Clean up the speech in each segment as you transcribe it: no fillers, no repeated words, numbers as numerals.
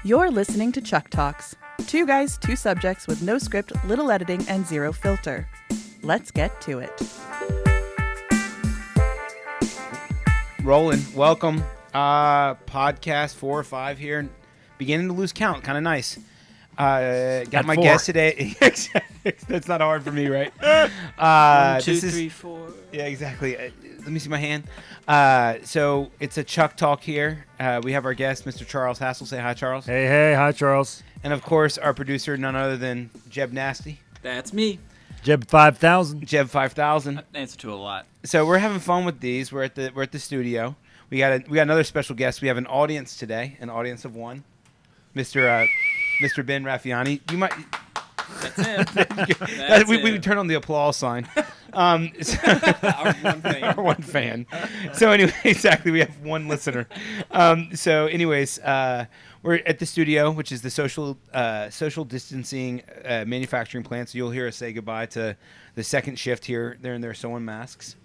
You're listening to ChuckTalks. Two guys, two subjects with no script, little editing, and zero filter. Let's get to it. Rolling. Welcome. Podcast 4 or 5 here. Beginning to lose count. Kind of nice. Got my guest today. That's not hard for me, right? 1, 2, 3, 4. Yeah, exactly. Let me see my hand. So it's a Chuck Talk here. We have our guest, Mr. Charles Hassel. Say hi, Charles. Hey, hi, Charles. And of course, our producer, none other than Jeb Nasty. That's me. Jeb 5000. Jeb 5000. Answer to a lot. So we're having fun with these. We're at the studio. We got another special guest. We have an audience today, an audience of one, Mr. Ben Raffiani. You might. That's him. We turn on the applause sign. Our one fan. Our one fan. So anyway, exactly, we have one listener. So anyways, we're at the studio, which is the social distancing manufacturing plant. So you'll hear us say goodbye to the second shift here. They're in there sewing masks.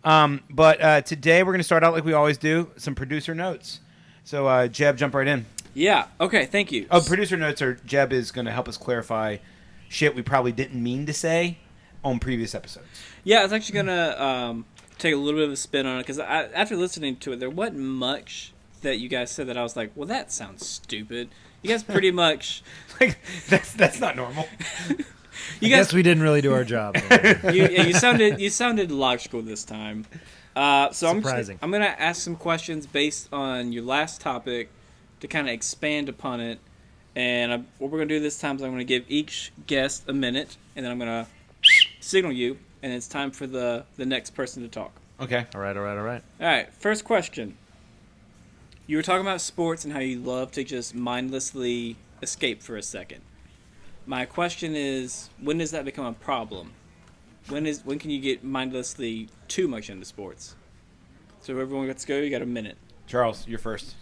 But today we're going to start out like we always do, some producer notes. So Jeb, jump right in. Yeah. Okay. Thank you. Oh, producer notes are Jeb is going to help us clarify shit we probably didn't mean to say on previous episodes. Yeah, I was actually gonna take a little bit of a spin on it because after listening to it, there wasn't much that you guys said that I was like, well, that sounds stupid. You guys pretty much like that's not normal. I guess we didn't really do our job. you sounded logical this time. So surprising. I'm gonna ask some questions based on your last topic to kind of expand upon it. And what we're going to do this time is I'm going to give each guest a minute, and then I'm going to signal you, and it's time for the next person to talk. Okay. All right. All right, first question. You were talking about sports and how you love to just mindlessly escape for a second. My question is, when does that become a problem? When can you get mindlessly too much into sports? So everyone gets to go. You got a minute. Charles, you're first.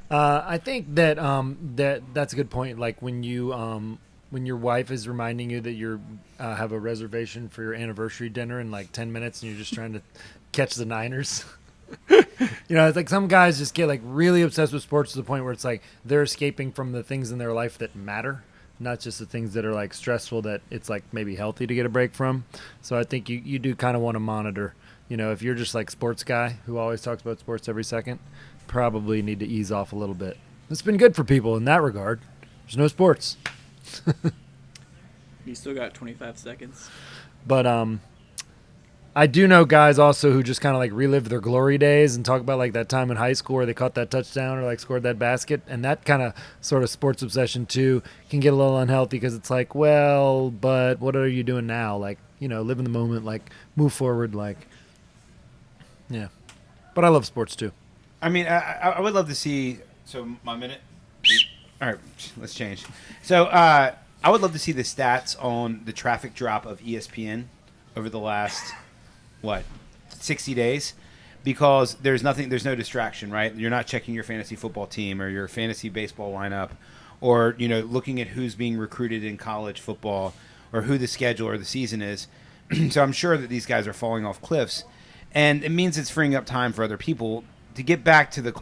I think that that's a good point. Like when your wife is reminding you that you have a reservation for your anniversary dinner in like 10 minutes and you're just trying to catch the Niners. It's like some guys just get like really obsessed with sports to the point where it's like they're escaping from the things in their life that matter, not just the things that are like stressful that it's like maybe healthy to get a break from. So I think you do kind of want to monitor. If you're just like sports guy who always talks about sports every second, probably need to ease off a little bit. It's been good for people in that regard. There's no sports. You still got 25 seconds. But I do know guys also who just kind of like relive their glory days and talk about like that time in high school where they caught that touchdown or like scored that basket. And that kind of sort of sports obsession too can get a little unhealthy because it's like, well, but what are you doing now? Like, live in the moment, like move forward, like, yeah. But I love sports too. I mean, I would love to see. So my minute. All right, let's change. So I would love to see the stats on the traffic drop of ESPN over the last 60 days, because there's no distraction, right? You're not checking your fantasy football team or your fantasy baseball lineup, or looking at who's being recruited in college football or who the schedule or the season is. So I'm sure that these guys are falling off cliffs, and it means it's freeing up time for other people. To get back to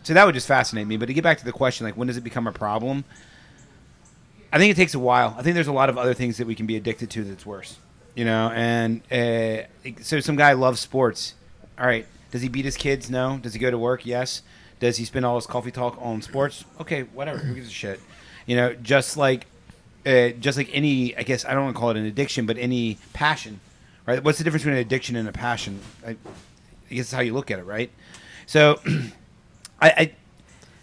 so that would just fascinate me. But to get back to the question, like when does it become a problem? I think it takes a while. I think there's a lot of other things that we can be addicted to that's worse, And so some guy loves sports. All right, does he beat his kids? No. Does he go to work? Yes. Does he spend all his coffee talk on sports? Okay, whatever. Who gives a shit? Just like any, I guess I don't want to call it an addiction, but any passion, right? What's the difference between an addiction and a passion? I guess that's how you look at it, right? So,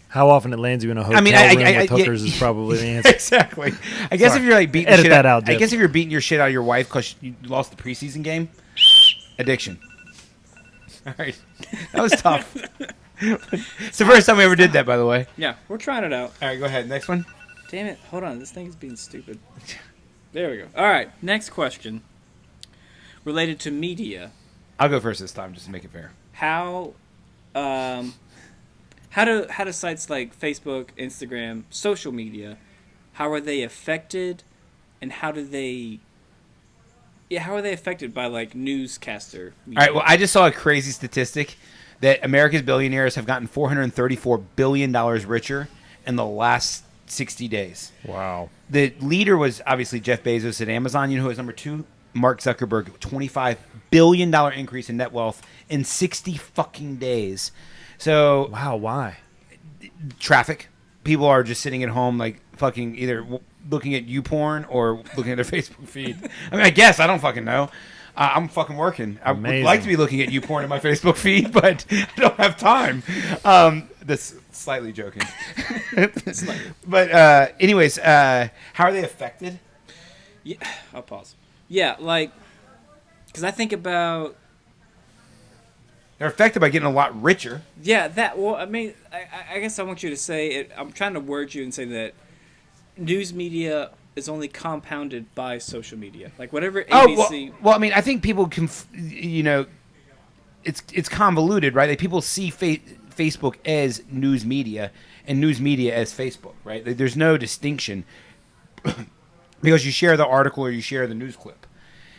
how often it lands you in a hotel room with hookers is probably the answer. Exactly. I guess if you're like beating Edit shit that out, I guess if you're beating your shit out of your wife because you lost the preseason game, addiction. All right, that was tough. It's the first time we ever did that, by the way. Yeah, we're trying it out. All right, go ahead. Next one. Damn it! Hold on, this thing is being stupid. There we go. All right, next question. Related to media. I'll go first this time, just to make it fair. How do sites like Facebook, Instagram, social media, how are they affected, and how are they affected by like newscaster media? All right, well, I just saw a crazy statistic that America's billionaires have gotten $434 billion richer in the last 60 days. Wow. The leader was obviously Jeff Bezos at Amazon. You know who was number 2? Mark Zuckerberg. $25 billion increase in net wealth in 60 fucking days. So Wow, why? traffic. People are just sitting at home like fucking either looking at YouPorn or looking at their Facebook feed. I mean, I guess. I don't fucking know. I'm fucking working. I would Amazing. like to be looking at YouPorn in my Facebook feed, but I don't have time. That's slightly joking. But anyways, how are they affected? Yeah, I'll pause. Yeah, like, because I think about. They're affected by getting a lot richer. Yeah, that. Well, I mean, I guess I want you to say it. I'm trying to word you and say that news media is only compounded by social media. Like whatever ABC. Well, I mean, I think people can, it's convoluted, right? Like people see Facebook as news media and news media as Facebook, right? Like, there's no distinction because you share the article or you share the news clip.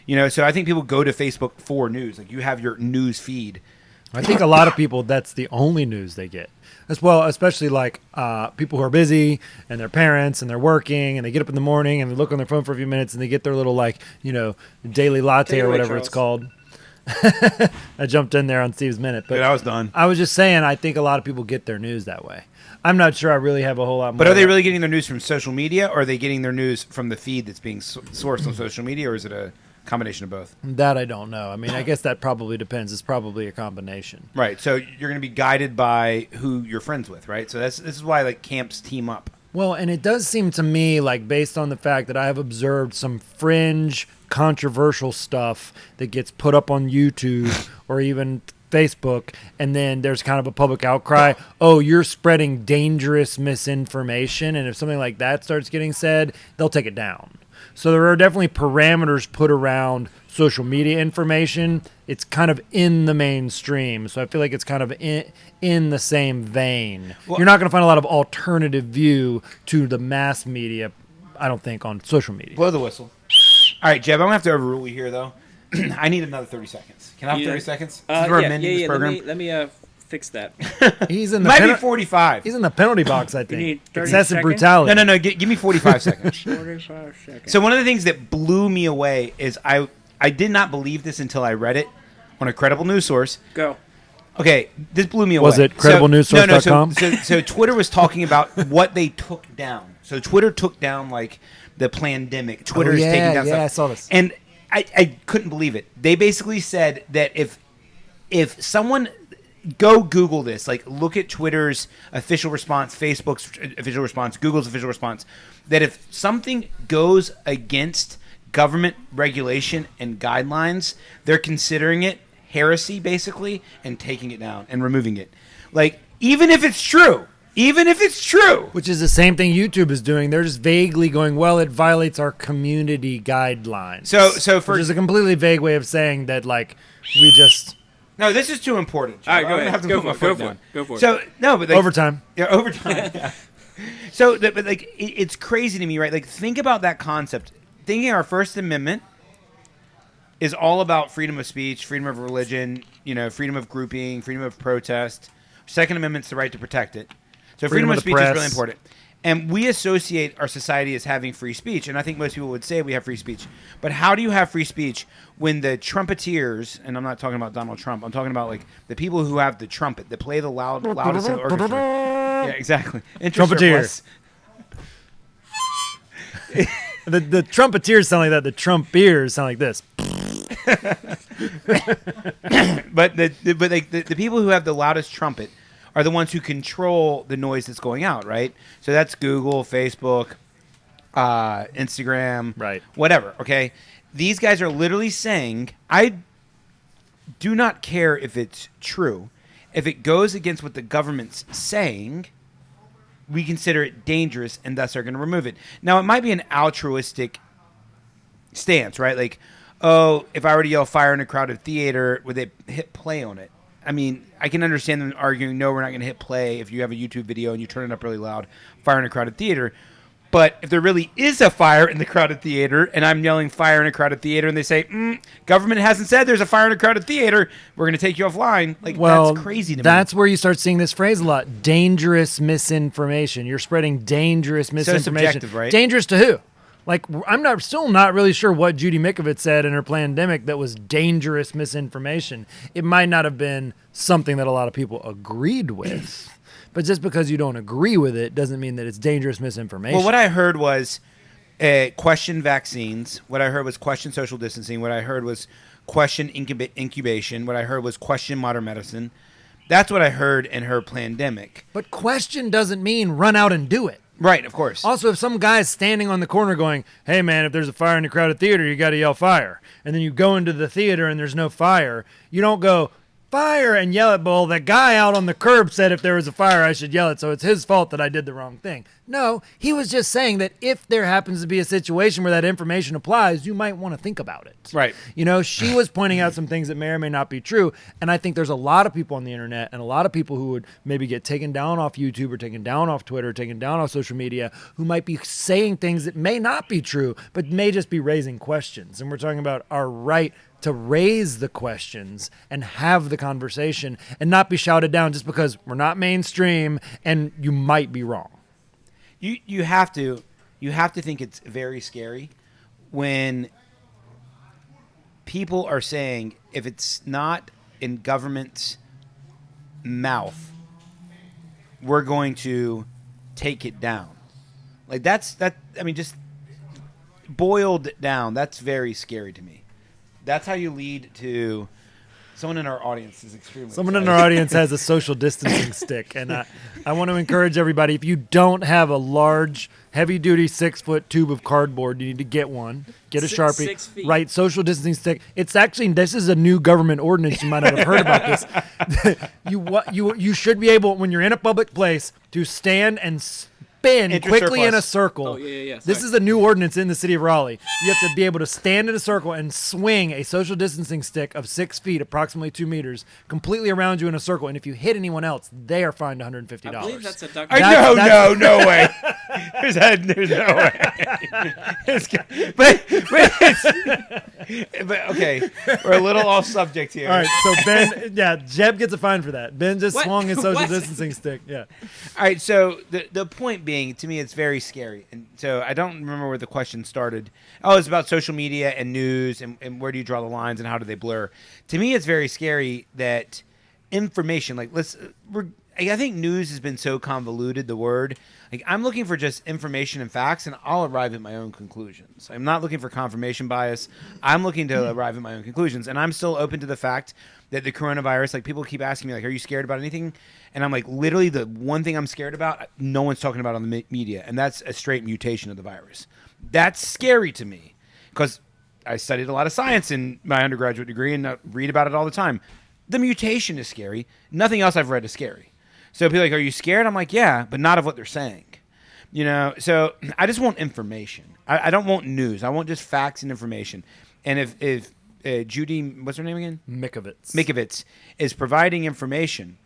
So I think people go to Facebook for news. Like you have your news feed. I think a lot of people, that's the only news they get. As well, especially like people who are busy and their parents and they're working and they get up in the morning and they look on their phone for a few minutes and they get their little daily latte Take it or away, whatever Charles. it's called. I jumped in there on Steve's minute, but Dude, I was done. I was just saying I think a lot of people get their news that way. I'm not sure I really have a whole lot more. But are they really getting their news from social media or are they getting their news from the feed that's being sourced on social media, or is it a combination of both? That I don't know. I mean, I guess that probably depends. It's probably a combination. Right. So you're going to be guided by who you're friends with, right? So this is why like camps team up. Well, and it does seem to me like based on the fact that I have observed some fringe controversial stuff that gets put up on YouTube or even Facebook, and then there's kind of a public outcry, oh, you're spreading dangerous misinformation, and if something like that starts getting said, they'll take it down. So there are definitely parameters put around social media information. It's kind of in the mainstream, so I feel like it's kind of in the same vein. Well, You're not going to find a lot of alternative view to the mass media, I don't think, on social media. Blow the whistle. All right, Jeb, I'm going to have to overrule you here, though. I need another 30 seconds. Can I have 30 seconds? Since we're amending this program. Let me fix that. He's in the Might be 45. He's in the penalty box, I need think. 30 Excessive seconds? brutality. No. Give me 45 seconds. 45 seconds. So one of the things that blew me away is I did not believe this until I read it on a credible news source. Go. Okay, this blew me away. Was it crediblenewssource.com? So Twitter was talking about what they took down. So Twitter took down like the pandemic. Twitter is taking down stuff. I saw this. And I couldn't believe it. They basically said that if someone go Google this, like look at Twitter's official response, Facebook's official response, Google's official response, that if something goes against government regulation and guidelines, they're considering it heresy basically and taking it down and removing it. Like even if it's true. Which is the same thing YouTube is doing. They're just vaguely going, well, it violates our community guidelines. Which is a completely vague way of saying that, like, we just... No, this is too important. All right, go I'm gonna ahead. have to Go put my for it. foot Go down. for it. Go for it. So no, but like, Overtime. Yeah, overtime. Yeah. So, but like, it's crazy to me, right? Like, think about that concept. Thinking our First Amendment is all about freedom of speech, freedom of religion, freedom of grouping, freedom of protest. Second Amendment's the right to protect it. So freedom of speech is really important. And we associate our society as having free speech, and I think most people would say we have free speech. But how do you have free speech when the trumpeteers, and I'm not talking about Donald Trump, I'm talking about like the people who have the trumpet, that play the loudest in the orchestra. Yeah, exactly. Trumpeteers. The trumpeteers sound like that. The trumpeers sound like this. But the people who have the loudest trumpet are the ones who control the noise that's going out, right? So that's Google, Facebook, Instagram, right? Whatever. Okay, these guys are literally saying, I do not care if it's true. If it goes against what the government's saying, we consider it dangerous and thus are going to remove it. Now, it might be an altruistic stance, right? Like, oh, if I were to yell fire in a crowded theater, would they hit play on it? I mean, I can understand them arguing, no, we're not going to hit play if you have a YouTube video and you turn it up really loud, fire in a crowded theater. But if there really is a fire in the crowded theater, and I'm yelling fire in a crowded theater, and they say, government hasn't said there's a fire in a crowded theater, we're going to take you offline. Like, that's crazy to me. That's where you start seeing this phrase a lot. Dangerous misinformation. You're spreading dangerous misinformation. So subjective, right? Dangerous to who? Like, I'm still not really sure what Judy Mikovits said in her pandemic that was dangerous misinformation. It might not have been something that a lot of people agreed with. But just because you don't agree with it doesn't mean that it's dangerous misinformation. Well, what I heard was question vaccines. What I heard was question social distancing. What I heard was question incubation. What I heard was question modern medicine. That's what I heard in her pandemic. But question doesn't mean run out and do it. Right, of course. Also, if some guy's standing on the corner going, hey, man, if there's a fire in a crowded theater, you got to yell fire. And then you go into the theater and there's no fire. You don't go, fire, and yell it. Well, the guy out on the curb said if there was a fire, I should yell it, so it's his fault that I did the wrong thing. No, he was just saying that if there happens to be a situation where that information applies, you might want to think about it. Right. You know, she was pointing out some things that may or may not be true, and I think there's a lot of people on the internet and a lot of people who would maybe get taken down off YouTube or taken down off Twitter, taken down off social media, who might be saying things that may not be true, but may just be raising questions. And we're talking about our right to raise the questions and have the conversation and not be shouted down just because we're not mainstream and you might be wrong. You have to think it's very scary when people are saying if it's not in government's mouth, we're going to take it down. Like just boiled down, that's very scary to me. That's how you lead to someone in our audience is extremely Someone in our audience has a social distancing stick, and I want to encourage everybody, if you don't have a large, heavy-duty 6-foot tube of cardboard, you need to get one. Get a Sharpie. 6 feet. Right, social distancing stick. It's actually, this is a new government ordinance. You might not have heard about this. You should be able, when you're in a public place, to stand and spin quickly in a circle. Oh, yeah. This is a new ordinance in the city of Raleigh. You have to be able to stand in a circle and swing a social distancing stick of 6 feet, approximately 2 meters, completely around you in a circle. And if you hit anyone else, they are fined $150. I believe that's a duck. No way. There's no way. but okay, we're a little off subject here. All right, so Ben, Jeb gets a fine for that. Ben just What? swung his social What? distancing stick. Yeah. All right, so the point being, to me, it's very scary. And so I don't remember where the question started. Oh, it's about social media and news and where do you draw the lines and how do they blur. To me, it's very scary that information, I think news has been so convoluted, the word. Like, I'm looking for just information and facts, and I'll arrive at my own conclusions. I'm not looking for confirmation bias. I'm looking to arrive at my own conclusions. And I'm still open to the fact that the coronavirus, like, people keep asking me, like, are you scared about anything? And I'm like, literally, the one thing I'm scared about, no one's talking about on the media, and that's a straight mutation of the virus. That's scary to me because I studied a lot of science in my undergraduate degree and read about it all the time. The mutation is scary. Nothing else I've read is scary. So people are like, are you scared? I'm like, yeah, but not of what they're saying. You know, so I just want information. I don't want news. I want just facts and information. And if Judy, what's her name again? Mikovits is providing information,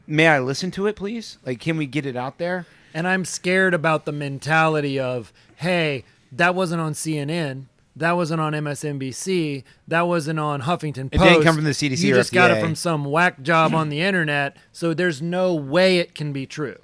may I listen to it, please? Like, can we get it out there? And I'm scared about the mentality of, hey, that wasn't on CNN. That wasn't on MSNBC. That wasn't on Huffington Post. It didn't come from the CDC You or just got it FDA. from some whack job on the internet, so there's no way it can be true.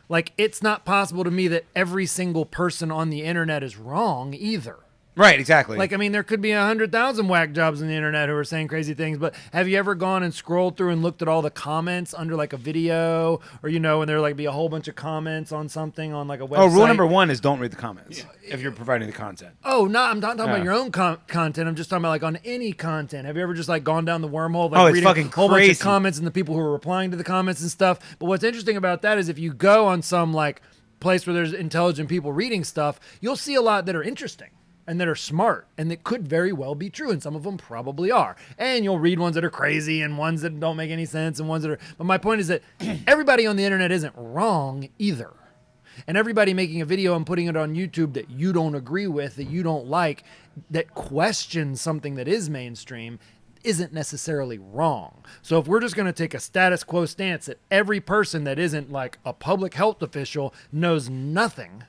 Like, it's not possible to me that every single person on the internet is wrong either. Right, exactly. Like, I mean, there could be 100,000 whack jobs on the internet who are saying crazy things, but have you ever gone and scrolled through and looked at all the comments under, like, a video? Or, you know, and there, like, be a whole bunch of comments on something on, like, a website? Oh, rule number one is don't read the comments if you're providing the content. Oh, no, I'm not talking about your own content. I'm just talking about, like, on any content. Have you ever just, like, gone down the wormhole, like, Oh, it's reading fucking a whole bunch crazy. of comments and the people who are replying to the comments and stuff? But what's interesting about that is if you go on some, like, place where there's intelligent people reading stuff, you'll see a lot that are interesting and that are smart and that could very well be true, and some of them probably are. And you'll read ones that are crazy and ones that don't make any sense and ones that are... But my point is that everybody on the internet isn't wrong either. And everybody making a video and putting it on YouTube that you don't agree with, that you don't like, that questions something that is mainstream isn't necessarily wrong. So if we're just going to take a status quo stance that every person that isn't like a public health official knows nothing,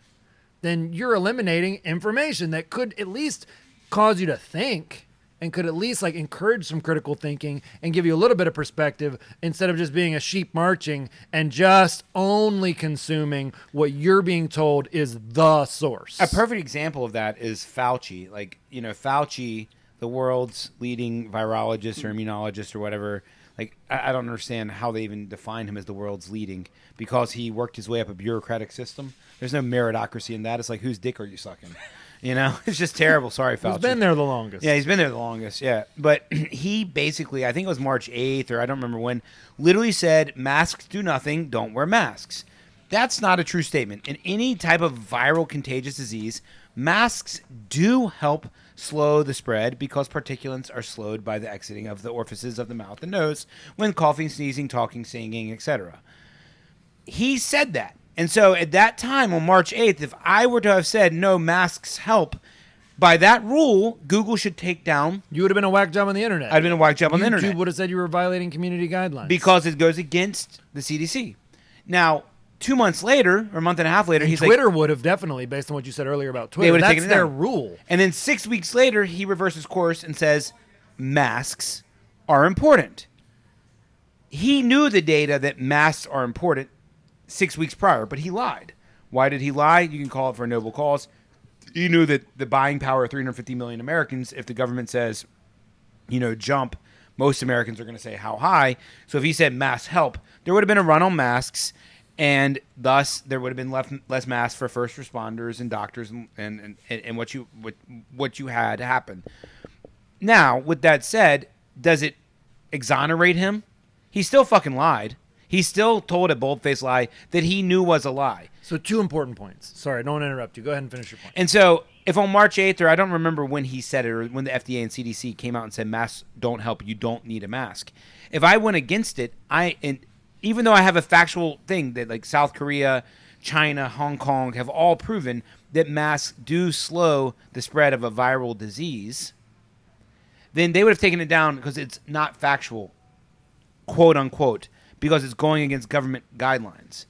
then you're eliminating information that could at least cause you to think and could at least like encourage some critical thinking and give you a little bit of perspective instead of just being a sheep marching and just only consuming what you're being told is the source. A perfect example of that is Fauci. Like, Fauci, the world's leading virologist or immunologist or whatever. Like, I don't understand how they even define him as the world's leading because he worked his way up a bureaucratic system. There's no meritocracy in that. It's like, whose dick are you sucking? It's just terrible. Sorry, Fauci. He's been there the longest. Yeah, he's been there the longest, yeah. But he basically, I think it was March 8th or I don't remember when, literally said, masks do nothing, don't wear masks. That's not a true statement. In any type of viral contagious disease, masks do help slow the spread because particulates are slowed by the exiting of the orifices of the mouth and nose when coughing, sneezing, talking, singing, etc. He said that. And so at that time on March 8th, if I were to have said no masks help, by that rule, Google should take down. You would have been a whack job on the internet. I'd been a whack job on the internet. YouTube would have said you were violating community guidelines. Because it goes against the CDC. Now, 2 months later, or a month and a half later, and he's Twitter like, would have definitely, based on what you said earlier about Twitter, they would have that's taken it their down. rule. And then 6 weeks later, he reverses course and says masks are important. He knew the data that masks are important 6 weeks prior, but he lied. Why did he lie? You can call it for a noble cause. He knew that the buying power of 350 million Americans, if the government says, jump, most Americans are going to say how high. So if he said masks help, there would have been a run on masks, and thus there would have been less masks for first responders and doctors and what you had happen. Now, with that said, does it exonerate him? He still fucking lied. He still told a bold-faced lie that he knew was a lie. So 2 important points. Sorry, I don't want to interrupt you. Go ahead and finish your point. And so if on March 8th, or I don't remember when he said it, or when the FDA and CDC came out and said masks don't help, you don't need a mask. If I went against it, and even though I have a factual thing that like South Korea, China, Hong Kong have all proven that masks do slow the spread of a viral disease, then they would have taken it down because it's not factual, quote unquote, because it's going against government guidelines.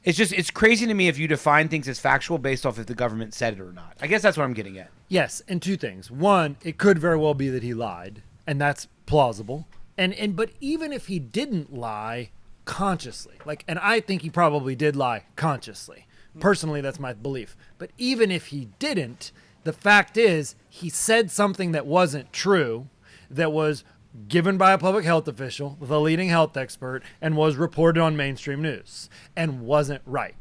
It's crazy to me if you define things as factual based off if the government said it or not. I guess that's what I'm getting at. Yes, and 2 things. One, it could very well be that he lied, and that's plausible. But even if he didn't lie consciously, and I think he probably did lie consciously. Personally, that's my belief. But even if he didn't, the fact is he said something that wasn't true, that was given by a public health official, the leading health expert, and was reported on mainstream news, and wasn't right.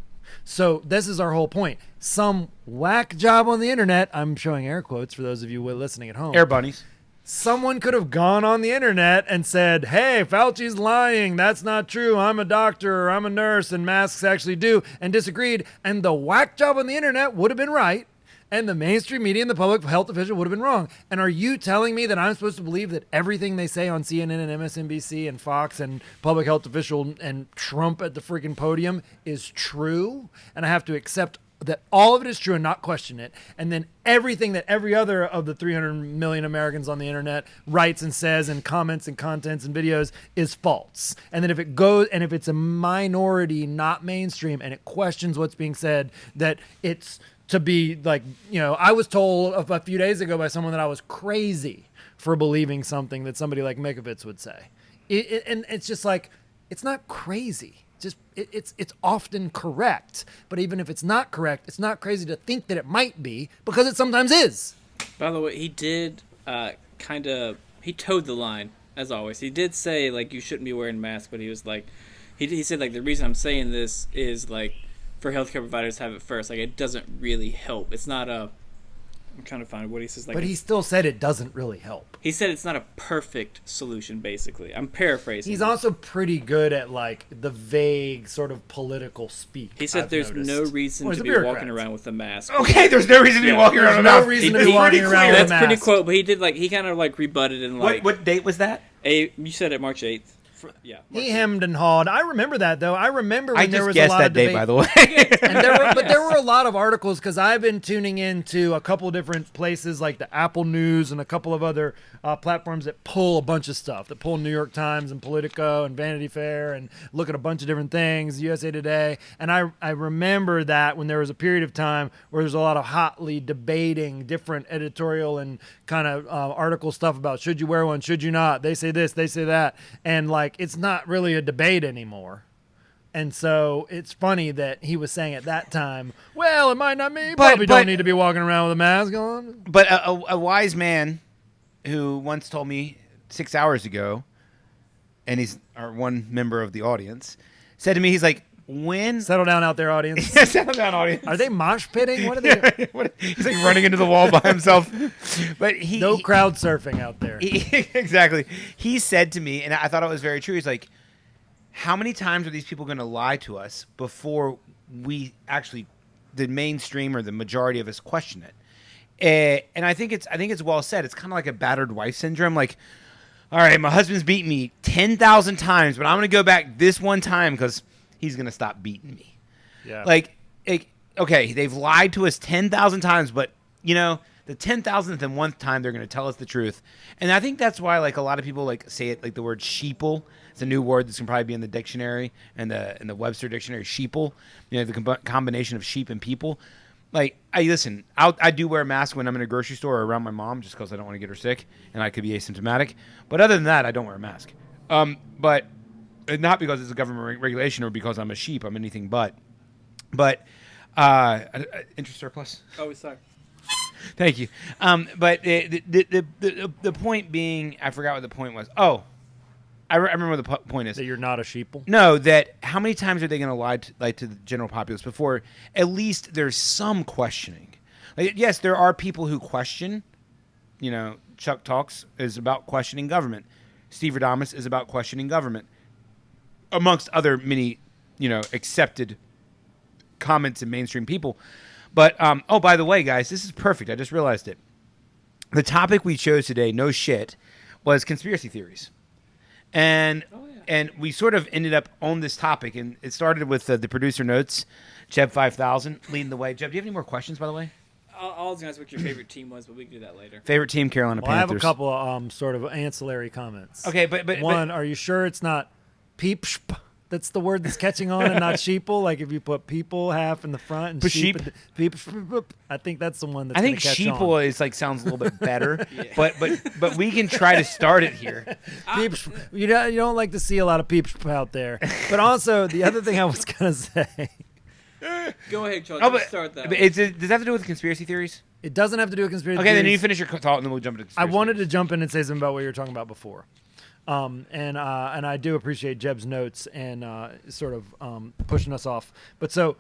So this is our whole point. Some whack job on the internet, I'm showing air quotes for those of you listening at home. Air bunnies. Someone could have gone on the internet and said, hey, Fauci's lying. That's not true. I'm a doctor or I'm a nurse and masks actually do, and disagreed. And the whack job on the internet would have been right. And the mainstream media and the public health official would have been wrong. And are you telling me that I'm supposed to believe that everything they say on CNN and MSNBC and Fox and public health official and Trump at the freaking podium is true? And I have to accept that all of it is true and not question it. And then everything that every other of the 300 million Americans on the internet writes and says and comments and contents and videos is false. And then if it goes, and if it's a minority, not mainstream, and it questions what's being said, that it's to be like, I was told a few days ago by someone that I was crazy for believing something that somebody like Mikovits would say. And it's just like, it's not crazy. It's often correct. But even if it's not correct, it's not crazy to think that it might be, because it sometimes is. By the way, he did he towed the line, as always. He did say, you shouldn't be wearing masks, but he was like, he said, the reason I'm saying this is, for healthcare providers to have it first. It doesn't really help. It's not a... I'm trying to find what he says. But he still said it doesn't really help. He said it's not a perfect solution, basically. I'm paraphrasing. He's also pretty good at, the vague sort of political speak. He said there's no reason to be walking around with a mask. Okay, there's no reason to be walking around with a mask. There's no reason to be walking around with a mask. That's pretty quote, but he did, he kind of, rebutted and, What date was that? You said it March 8th. Yeah. He hemmed and hawed. I remember that, though. I remember when I there just was guessed a lot that of day, debate. by the way. But there were a lot of articles because I've been tuning into a couple of different places like the Apple News and a couple of other platforms that pull a bunch of stuff, that pull New York Times and Politico and Vanity Fair and look at a bunch of different things, USA Today. And I remember that when there was a period of time where there's a lot of hotly debating different editorial and kind of article stuff about should you wear one, should you not? They say this, they say that. And like, it's not really a debate anymore. And so it's funny that he was saying at that time, well, it might not be. Probably don't need to be walking around with a mask on. But a wise man who once told me 6 hours ago, and he's our one member of the audience, said to me, he's like, when... Settle down out there, audience. Settle down, audience. Are they mosh pitting? What are they doing? He's like running into the wall by himself. But No crowd surfing out there. Exactly. He said to me, and I thought it was very true, he's like, how many times are these people going to lie to us before we actually, the mainstream or the majority of us, question it? And I think it's well said. It's kind of like a battered wife syndrome. Like, all right, my husband's beaten me 10,000 times, but I'm going to go back this one time because he's going to stop beating me. Yeah. Like, okay, they've lied to us 10,000 times, but, you know, the 10,000th and 1st time they're going to tell us the truth. And I think that's why, like, a lot of people, like, say it, like, the word sheeple. It's a new word that's going to probably be in the dictionary and the Webster dictionary, sheeple. You know, the combination of sheep and people. Like, I do wear a mask when I'm in a grocery store or around my mom just because I don't want to get her sick and I could be asymptomatic. But other than that, I don't wear a mask. But not because it's a government regulation or because I'm a sheep. I'm anything but. But interest surplus. Oh, sorry. Thank you. But the point being, I forgot what the point was. Oh, I remember what the point is. That you're not a sheeple? No, that how many times are they going to lie to the general populace before at least there's some questioning? Like, yes, there are people who question. You know, ChuckTalks is about questioning government. Steve Radamus is about questioning government, amongst other many, you know, accepted comments and mainstream people. But, oh, by the way, guys, this is perfect. I just realized it. The topic we chose today, no shit, was conspiracy theories. And we sort of ended up on this topic, and it started with the producer notes, Jeb 5000, leading the way. Jeb, do you have any more questions, by the way? I was going to ask what your favorite team was, but we can do that later. Favorite team, Carolina Well, I Panthers. have a couple of sort of ancillary comments. Okay, but One, are you sure it's not peepshp? That's the word that's catching on and not sheeple. Like if you put people half in the front and sheep. I think that's the one that's I think catch sheeple on. is like sounds a little bit better, but we can try to start it here. You don't like to see a lot of peeps out there. But also the other thing I was gonna say. Go ahead, Chuck. Oh, but start that. but does that have to do with conspiracy theories? It doesn't have to do with conspiracy Okay, theories. then you finish your thought, and then we'll jump into I conspiracy wanted to theories. jump in and say something about what you were talking about before. And I do appreciate Jeb's notes and sort of pushing us off. But so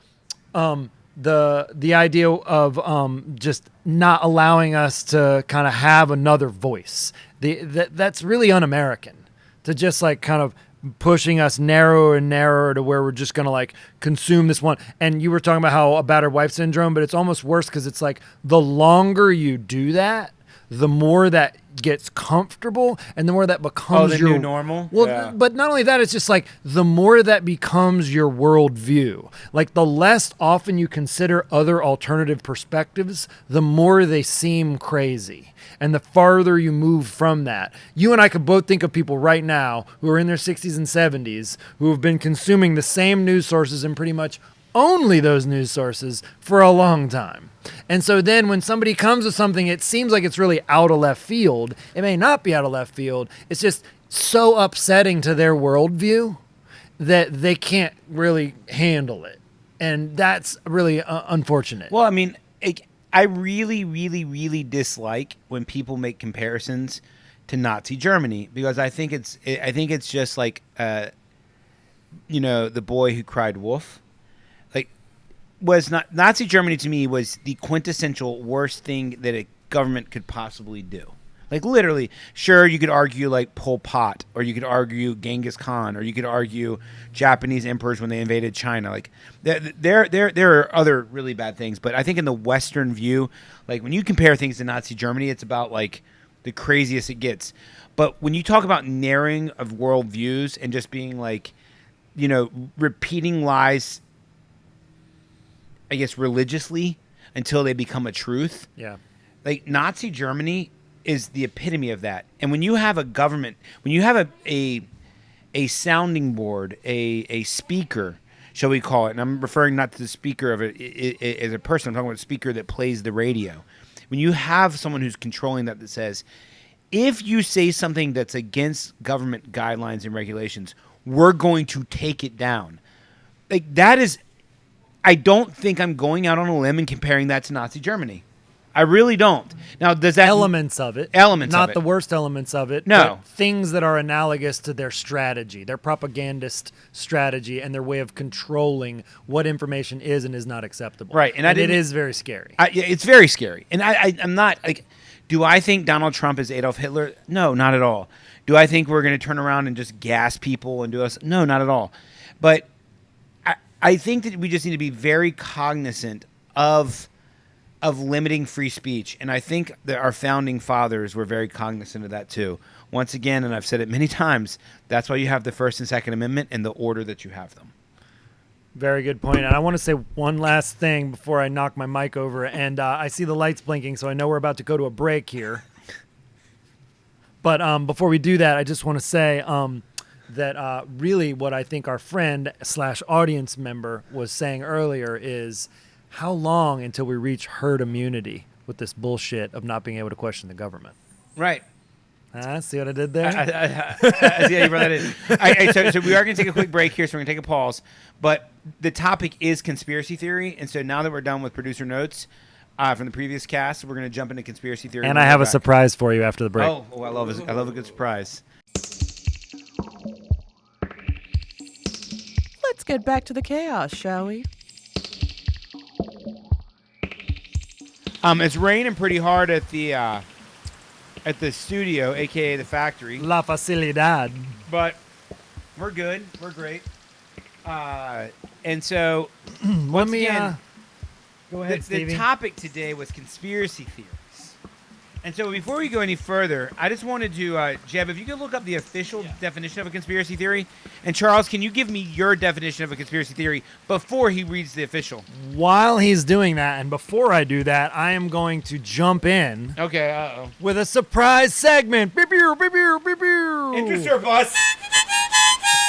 the idea of just not allowing us to kind of have another voice, that's really un-American, to just like kind of pushing us narrower and narrower to where we're just going to like consume this one. And you were talking about how a battered wife syndrome, but it's almost worse because it's like the longer you do that, the more that gets comfortable and the more that becomes the your new normal. Well, Yeah. but not only that, it's just like the more that becomes your worldview. Like the less often you consider other alternative perspectives, the more they seem crazy. And the farther you move from that. You and I could both think of people right now who are in their 60s and 70s who have been consuming the same news sources and pretty much only those news sources for a long time. And so then when somebody comes with something, it seems like it's really out of left field. It may not be out of left field. It's just so upsetting to their worldview that they can't really handle it. And that's really unfortunate. Well, I mean, I really, really, really dislike when people make comparisons to Nazi Germany because I think it's just like, you know, the boy who cried wolf. Was not Nazi Germany to me was the quintessential worst thing that a government could possibly do. Like literally, sure you could argue like Pol Pot, or you could argue Genghis Khan, or you could argue Japanese emperors when they invaded China. Like there are other really bad things, but I think in the Western view, like when you compare things to Nazi Germany, it's about like the craziest it gets. But when you talk about narrowing of worldviews and just being like, repeating lies, I guess, religiously until they become a truth. Yeah. Like Nazi Germany is the epitome of that. And when you have a government, when you have a sounding board, a speaker, shall we call it, and I'm referring not to the speaker of it as a person, I'm talking about a speaker that plays the radio. When you have someone who's controlling that says, if you say something that's against government guidelines and regulations, we're going to take it down. Like that is, I don't think I'm going out on a limb and comparing that to Nazi Germany. I really don't. Now, does that Elements of it. Elements not of it. the worst elements of it. No. But things that are analogous to their strategy, their propagandist strategy, and their way of controlling what information is and is not acceptable. Right, and it is very scary. Yeah, it's very scary. And I'm not like, do I think Donald Trump is Adolf Hitler? No, not at all. Do I think we're going to turn around and just gas people and do us? No, not at all. But I think that we just need to be very cognizant of limiting free speech. And I think that our founding fathers were very cognizant of that too. Once again, and I've said it many times, that's why you have the First and Second Amendment in the order that you have them. Very good point. And I want to say one last thing before I knock my mic over. And I see the lights blinking, so I know we're about to go to a break here. But before we do that, I just want to say that really what I think our friend / audience member was saying earlier is how long until we reach herd immunity with this bullshit of not being able to question the government? Right. See what I did there? I see how you brought that in. So we are going to take a quick break here, so we're going to take a pause. But the topic is conspiracy theory. And so now that we're done with producer notes from the previous cast, we're going to jump into conspiracy theory. And I have a surprise for you after the break. Oh, I love a good surprise. Let's get back to the chaos, shall we? It's raining pretty hard at the studio, aka the factory. La facilidad. But we're good. We're great. And so Let once me again, go ahead, the Stevie. topic today was conspiracy theories. And so before we go any further, I just wanted to, Jeb, if you could look up the official definition of a conspiracy theory. And Charles, can you give me your definition of a conspiracy theory before he reads the official? While he's doing that, and before I do that, I am going to jump in Okay, with a surprise segment. Beep, beep, beep, beep, beep, beep. Interest bus.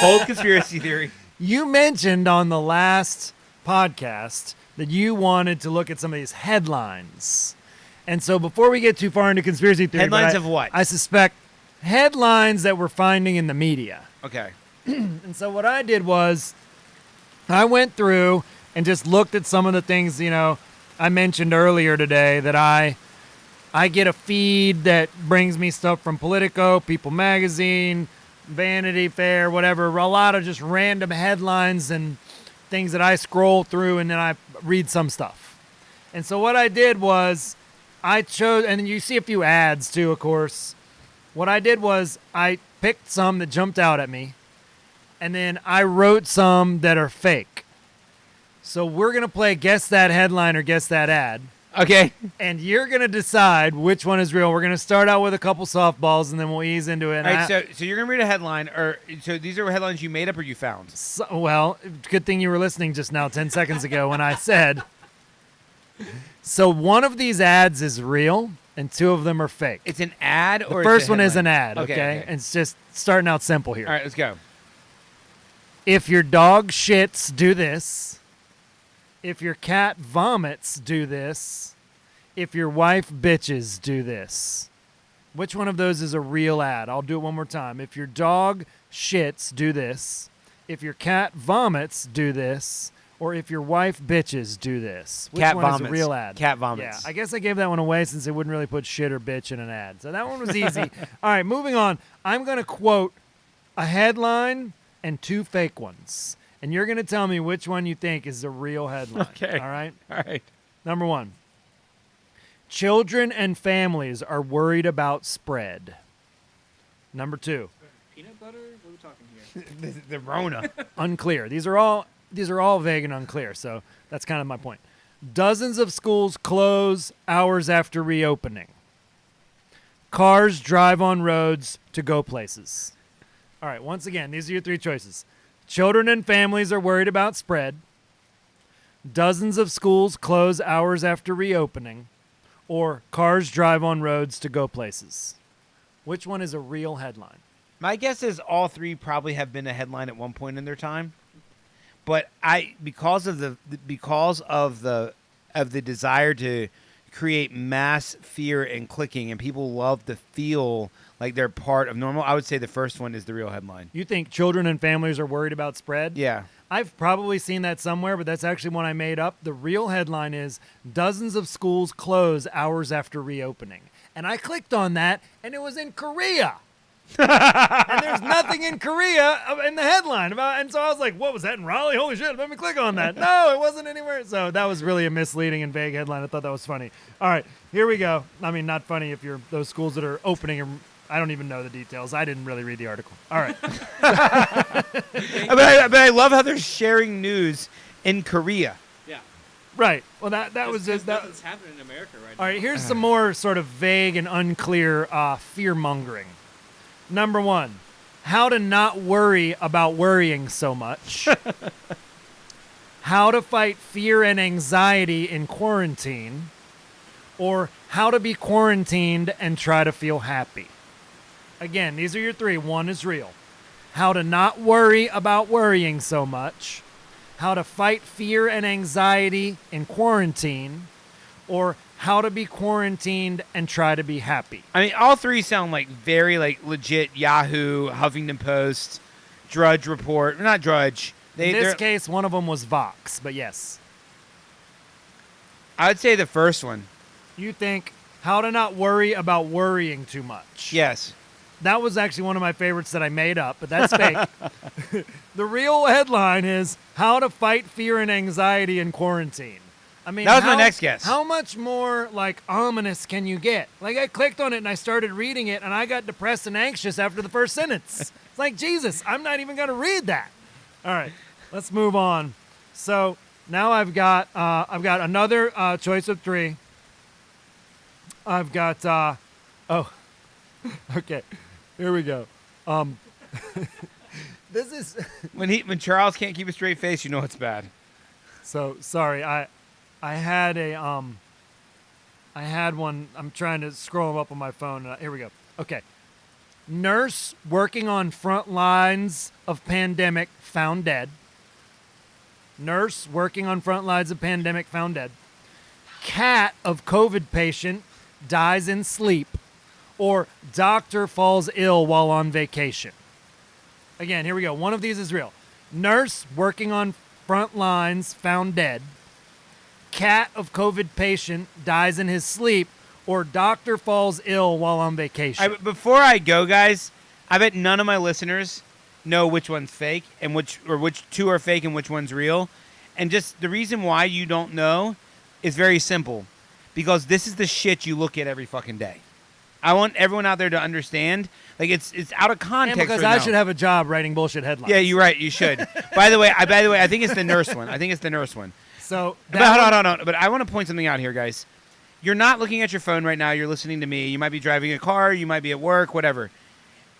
Old conspiracy theory. You mentioned on the last podcast that you wanted to look at some of these headlines. And so before we get too far into conspiracy theory... Headlines of what? I suspect headlines that we're finding in the media. Okay. And so what I did was I went through and just looked at some of the things, I mentioned earlier today that I get a feed that brings me stuff from Politico, People Magazine, Vanity Fair, whatever, a lot of just random headlines and things that I scroll through and then I read some stuff. And so what I did was I chose, and then you see a few ads too, of course. What I did was I picked some that jumped out at me, and then I wrote some that are fake. So we're going to play Guess That Headline or Guess That Ad. Okay. And you're going to decide which one is real. We're going to start out with a couple softballs, and then we'll ease into it. All right, so you're going to read a headline, so these are headlines you made up or you found? Well, good thing you were listening just now 10 seconds ago when I said... So one of these ads is real, and two of them are fake. It's an ad, or the first it's a one is an headline? ad, okay? And it's just starting out simple here. All right, let's go. If your dog shits, do this. If your cat vomits, do this. If your wife bitches, do this. Which one of those is a real ad? I'll do it one more time. If your dog shits, do this. If your cat vomits, do this. Or if your wife bitches, do this. Which Cat one vomits. is a real ad? Cat vomits. Yeah, I guess I gave that one away since they wouldn't really put shit or bitch in an ad. So that one was easy. All right, moving on. I'm going to quote a headline and two fake ones. And you're going to tell me which one you think is the real headline. Okay. All right? All right. Number one. Children and families are worried about spread. Number two. Peanut butter? What are we talking here? The Rona. Unclear. These are all vague and unclear, so that's kind of my point. Dozens of schools close hours after reopening. cars drive on roads to go places. All right, once again, these are your three choices. Children and families are worried about spread. Dozens of schools close hours after reopening. Or cars drive on roads to go places. Which one is a real headline? My guess is all three probably have been a headline at one point in their time. But because of the desire to create mass fear and clicking, and people love to feel like they're part of normal, I would say the first one is the real headline. You think children and families are worried about spread? Yeah. I've probably seen that somewhere, but that's actually one I made up. The real headline is dozens of schools close hours after reopening. And I clicked on that, and it was in Korea. And there's nothing in Korea in the headline about, and so I was like, what was that in Raleigh? Holy shit, let me click on that. No, it wasn't anywhere. So that was really a misleading and vague headline. I thought that was funny. All right, here we go. I mean, not funny if you're those schools that are opening. I don't even know the details. I didn't really read the article. All right. But I love how they're sharing news in Korea. Yeah. Right. Well, that was just that. Nothing's happening in America right now. All right, here's some more sort of vague and unclear fear-mongering. Number one, how to not worry about worrying so much. How to fight fear and anxiety in quarantine. Or how to be quarantined and try to feel happy. Again, these are your three. One is real. How to not worry about worrying so much. How to fight fear and anxiety in quarantine. Or how to be quarantined and try to be happy. I mean, all three sound like very legit Yahoo, Huffington Post, Drudge Report. Not Drudge. In this case, one of them was Vox, but yes. I would say the first one. You think how to not worry about worrying too much. Yes. That was actually one of my favorites that I made up, but that's fake. The real headline is how to fight fear and anxiety in quarantine. I mean, that was my next guess. How much more ominous can you get? I clicked on it and I started reading it, and I got depressed and anxious after the first sentence. It's like, Jesus, I'm not even going to read that. All right, let's move on. So now I've got another choice of three. I've got okay, here we go. This is when Charles can't keep a straight face, you know it's bad. So sorry, I had one. I'm trying to scroll them up on my phone. Here we go. Okay. Nurse working on front lines of pandemic found dead. Nurse working on front lines of pandemic found dead. Cat of COVID patient dies in sleep. Or doctor falls ill while on vacation. Again, here we go. One of these is real. Nurse working on front lines found dead. Cat of COVID patient dies in his sleep, or doctor falls ill while on vacation. Before I go, guys, I bet none of my listeners know which one's fake and which two are fake and which one's real. And just the reason why you don't know is very simple. Because this is the shit you look at every fucking day. I want everyone out there to understand. It's out of context. And because I should have a job writing bullshit headlines. Yeah, you're right. You should. By the way, I think it's the nurse one. So, hold on. But I want to point something out here, guys. You're not looking at your phone right now. You're listening to me. You might be driving a car. You might be at work, whatever.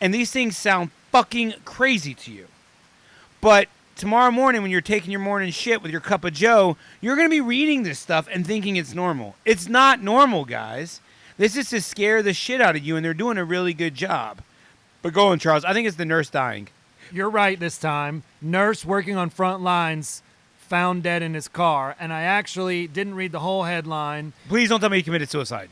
And these things sound fucking crazy to you. But tomorrow morning when you're taking your morning shit with your cup of joe, you're going to be reading this stuff and thinking it's normal. It's not normal, guys. This is to scare the shit out of you, and they're doing a really good job. But go on, Charles. I think it's the nurse dying. You're right this time. Nurse working on front lines found dead in his car, and I actually didn't read the whole headline. Please don't tell me he committed suicide.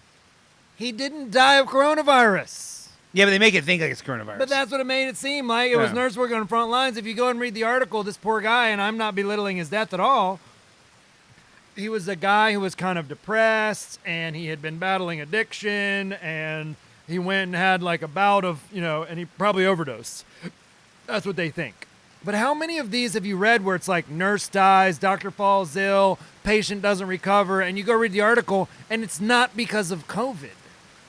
He didn't die of coronavirus. Yeah, but they make it think like it's coronavirus. But that's what it made it seem like. It was nurse working on front lines. If you go and read the article, this poor guy, and I'm not belittling his death at all, he was a guy who was kind of depressed, and he had been battling addiction, and he went and had a bout of, and he probably overdosed. That's what they think. But how many of these have you read where it's nurse dies, doctor falls ill, patient doesn't recover, and you go read the article, and it's not because of COVID?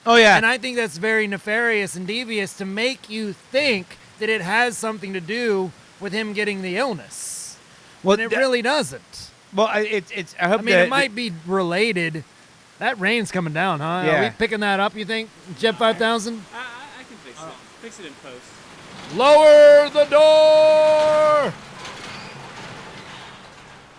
Oh, yeah. And I think that's very nefarious and devious to make you think that it has something to do with him getting the illness. Well, and it really doesn't. Well, it's. I hope. I mean, it might be related, That rain's coming down, huh? Yeah. Are we picking that up, you think? Jet 5000? I can fix it. Fix it in post. Lower the door!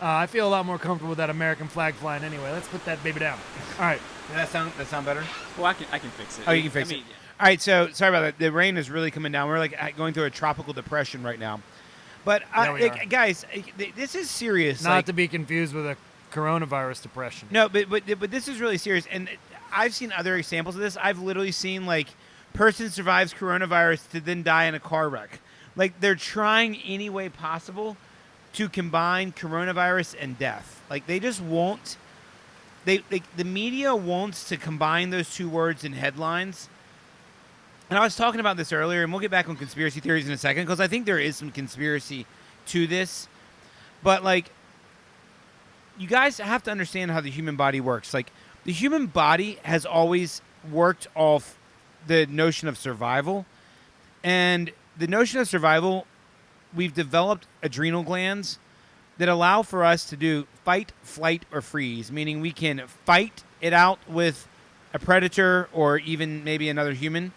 I feel a lot more comfortable with that American flag flying anyway. Let's put that baby down. All right. Does that sound better? Well, I can fix it. Oh, you can fix it. Yeah. All right, so sorry about that. The rain is really coming down. We're like going through a tropical depression right now. But Yeah, we are. guys, this is serious. Not to be confused with a coronavirus depression. No, but this is really serious. And I've seen other examples of this. I've literally seen like person survives coronavirus to then die in a car wreck. Like they're trying any way possible to combine coronavirus and death. Like they just won't. The media wants to combine those two words in headlines. And I was talking about this earlier, and we'll get back on conspiracy theories in a second because I think there is some conspiracy to this. But like, you guys have to understand how the human body works. Like, the human body has always worked off the notion of survival. And the notion of survival, we've developed adrenal glands that allow for us to do fight, flight, or freeze, meaning we can fight it out with a predator or even maybe another human.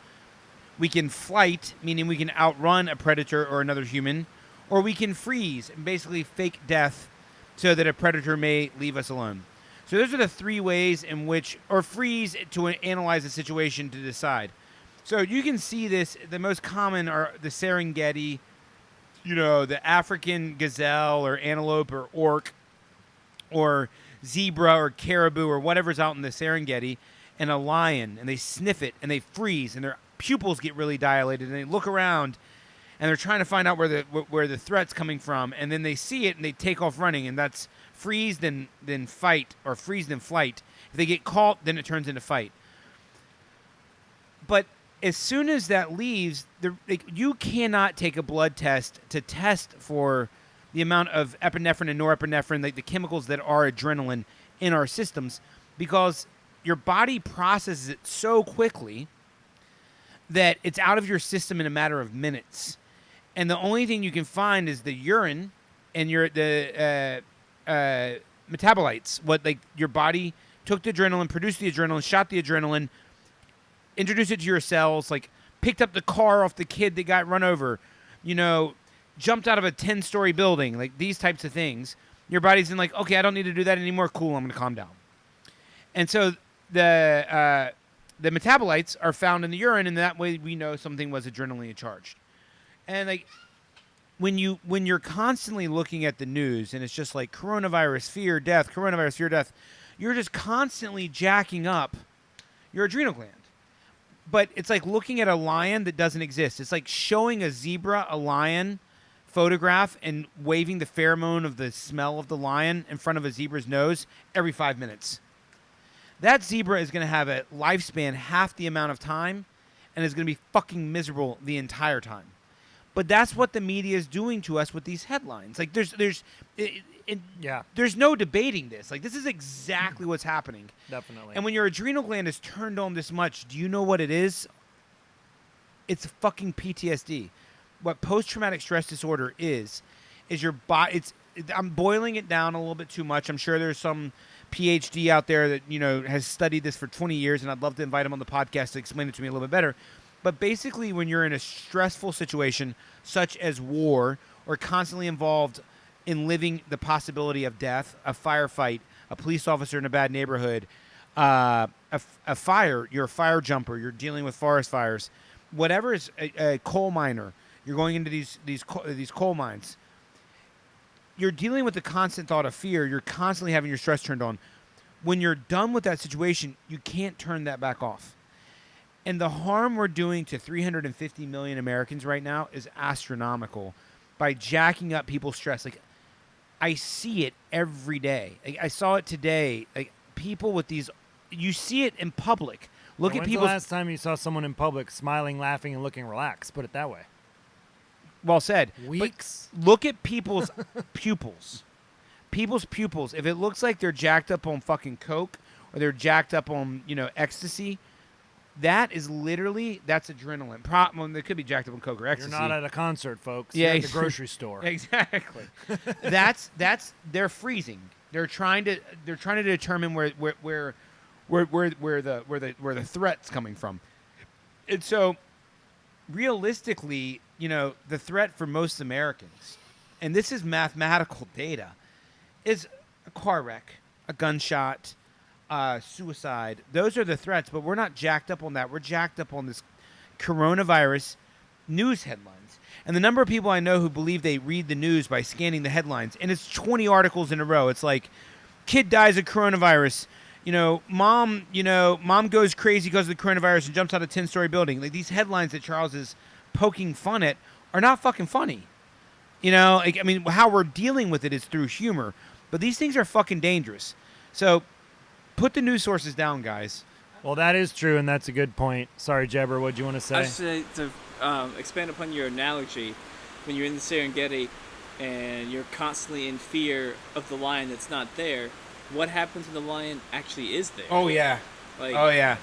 We can flight, meaning we can outrun a predator or another human. Or we can freeze and basically fake death so that a predator may leave us alone. So those are the three ways in which, or freeze to analyze a situation to decide. So you can see this, the most common are the Serengeti, the African gazelle or antelope or orc or zebra or caribou or whatever's out in the Serengeti, and a lion, and they sniff it and they freeze and their pupils get really dilated and they look around and they're trying to find out where the threat's coming from, and then they see it and they take off running, and that's freeze then fight, or freeze then flight. If they get caught, then it turns into fight. But as soon as that leaves, you cannot take a blood test to test for the amount of epinephrine and norepinephrine, like the chemicals that are adrenaline in our systems, because your body processes it so quickly that it's out of your system in a matter of minutes. And the only thing you can find is the urine and the metabolites. What, like, your body took the adrenaline, produced the adrenaline, shot the adrenaline, introduced it to your cells, like picked up the car off the kid that got run over, jumped out of a 10-story building, like these types of things. Your body's in like, okay, I don't need to do that anymore. Cool, I'm going to calm down. And so the metabolites are found in the urine, and that way we know something was adrenaline charged. And like when you're constantly looking at the news and it's just like coronavirus, fear, death, coronavirus, fear, death, you're just constantly jacking up your adrenal gland. But it's like looking at a lion that doesn't exist. It's like showing a zebra, a lion photograph and waving the pheromone of the smell of the lion in front of a zebra's nose every 5 minutes. That zebra is going to have a lifespan half the amount of time and is going to be fucking miserable the entire time. But that's what the media is doing to us with these headlines. Like there's no debating this. Like this is exactly what's happening. Definitely. And when your adrenal gland is turned on this much, do you know what it is? It's fucking PTSD. What post-traumatic stress disorder is your body. I'm boiling it down a little bit too much. I'm sure there's some PhD out there that has studied this for 20 years, and I'd love to invite him on the podcast to explain it to me a little bit better. But basically, when you're in a stressful situation, such as war, or constantly involved in living the possibility of death, a firefight, a police officer in a bad neighborhood, a fire, you're a fire jumper, you're dealing with forest fires, whatever is a coal miner, you're going into these coal mines, you're dealing with the constant thought of fear, you're constantly having your stress turned on. When you're done with that situation, you can't turn that back off. And the harm we're doing to 350 million Americans right now is astronomical by jacking up people's stress. Like, I see it every day. I saw it today. Like, people with these, you see it in public. Look at people. When's the last time you saw someone in public smiling, laughing, and looking relaxed? Put it that way. Well said. Weeks. But look at people's pupils. People's pupils. If it looks like they're jacked up on fucking coke or they're jacked up on, ecstasy, that is literally, that's adrenaline. They could be jacked up on coke or ecstasy. You're not at a concert, folks. Yeah, You're at the grocery store. Exactly. they're freezing. They're trying to determine where where the threat's coming from. And so, realistically, the threat for most Americans, and this is mathematical data, is a car wreck, a gunshot, suicide. Those are the threats, but we're not jacked up on that. We're jacked up on this coronavirus news headlines. And the number of people I know who believe they read the news by scanning the headlines, and it's 20 articles in a row. It's like, kid dies of coronavirus. Mom goes crazy because of the coronavirus and jumps out of a 10-story building. Like, these headlines that Charles is poking fun at are not fucking funny. How we're dealing with it is through humor. But these things are fucking dangerous. So put the news sources down, guys. Well, that is true, and that's a good point. Sorry, Jabber, what do you want to say? I should say, to expand upon your analogy, when you're in the Serengeti and you're constantly in fear of the lion that's not there, what happens when the lion actually is there? Oh, yeah. Oh, yeah.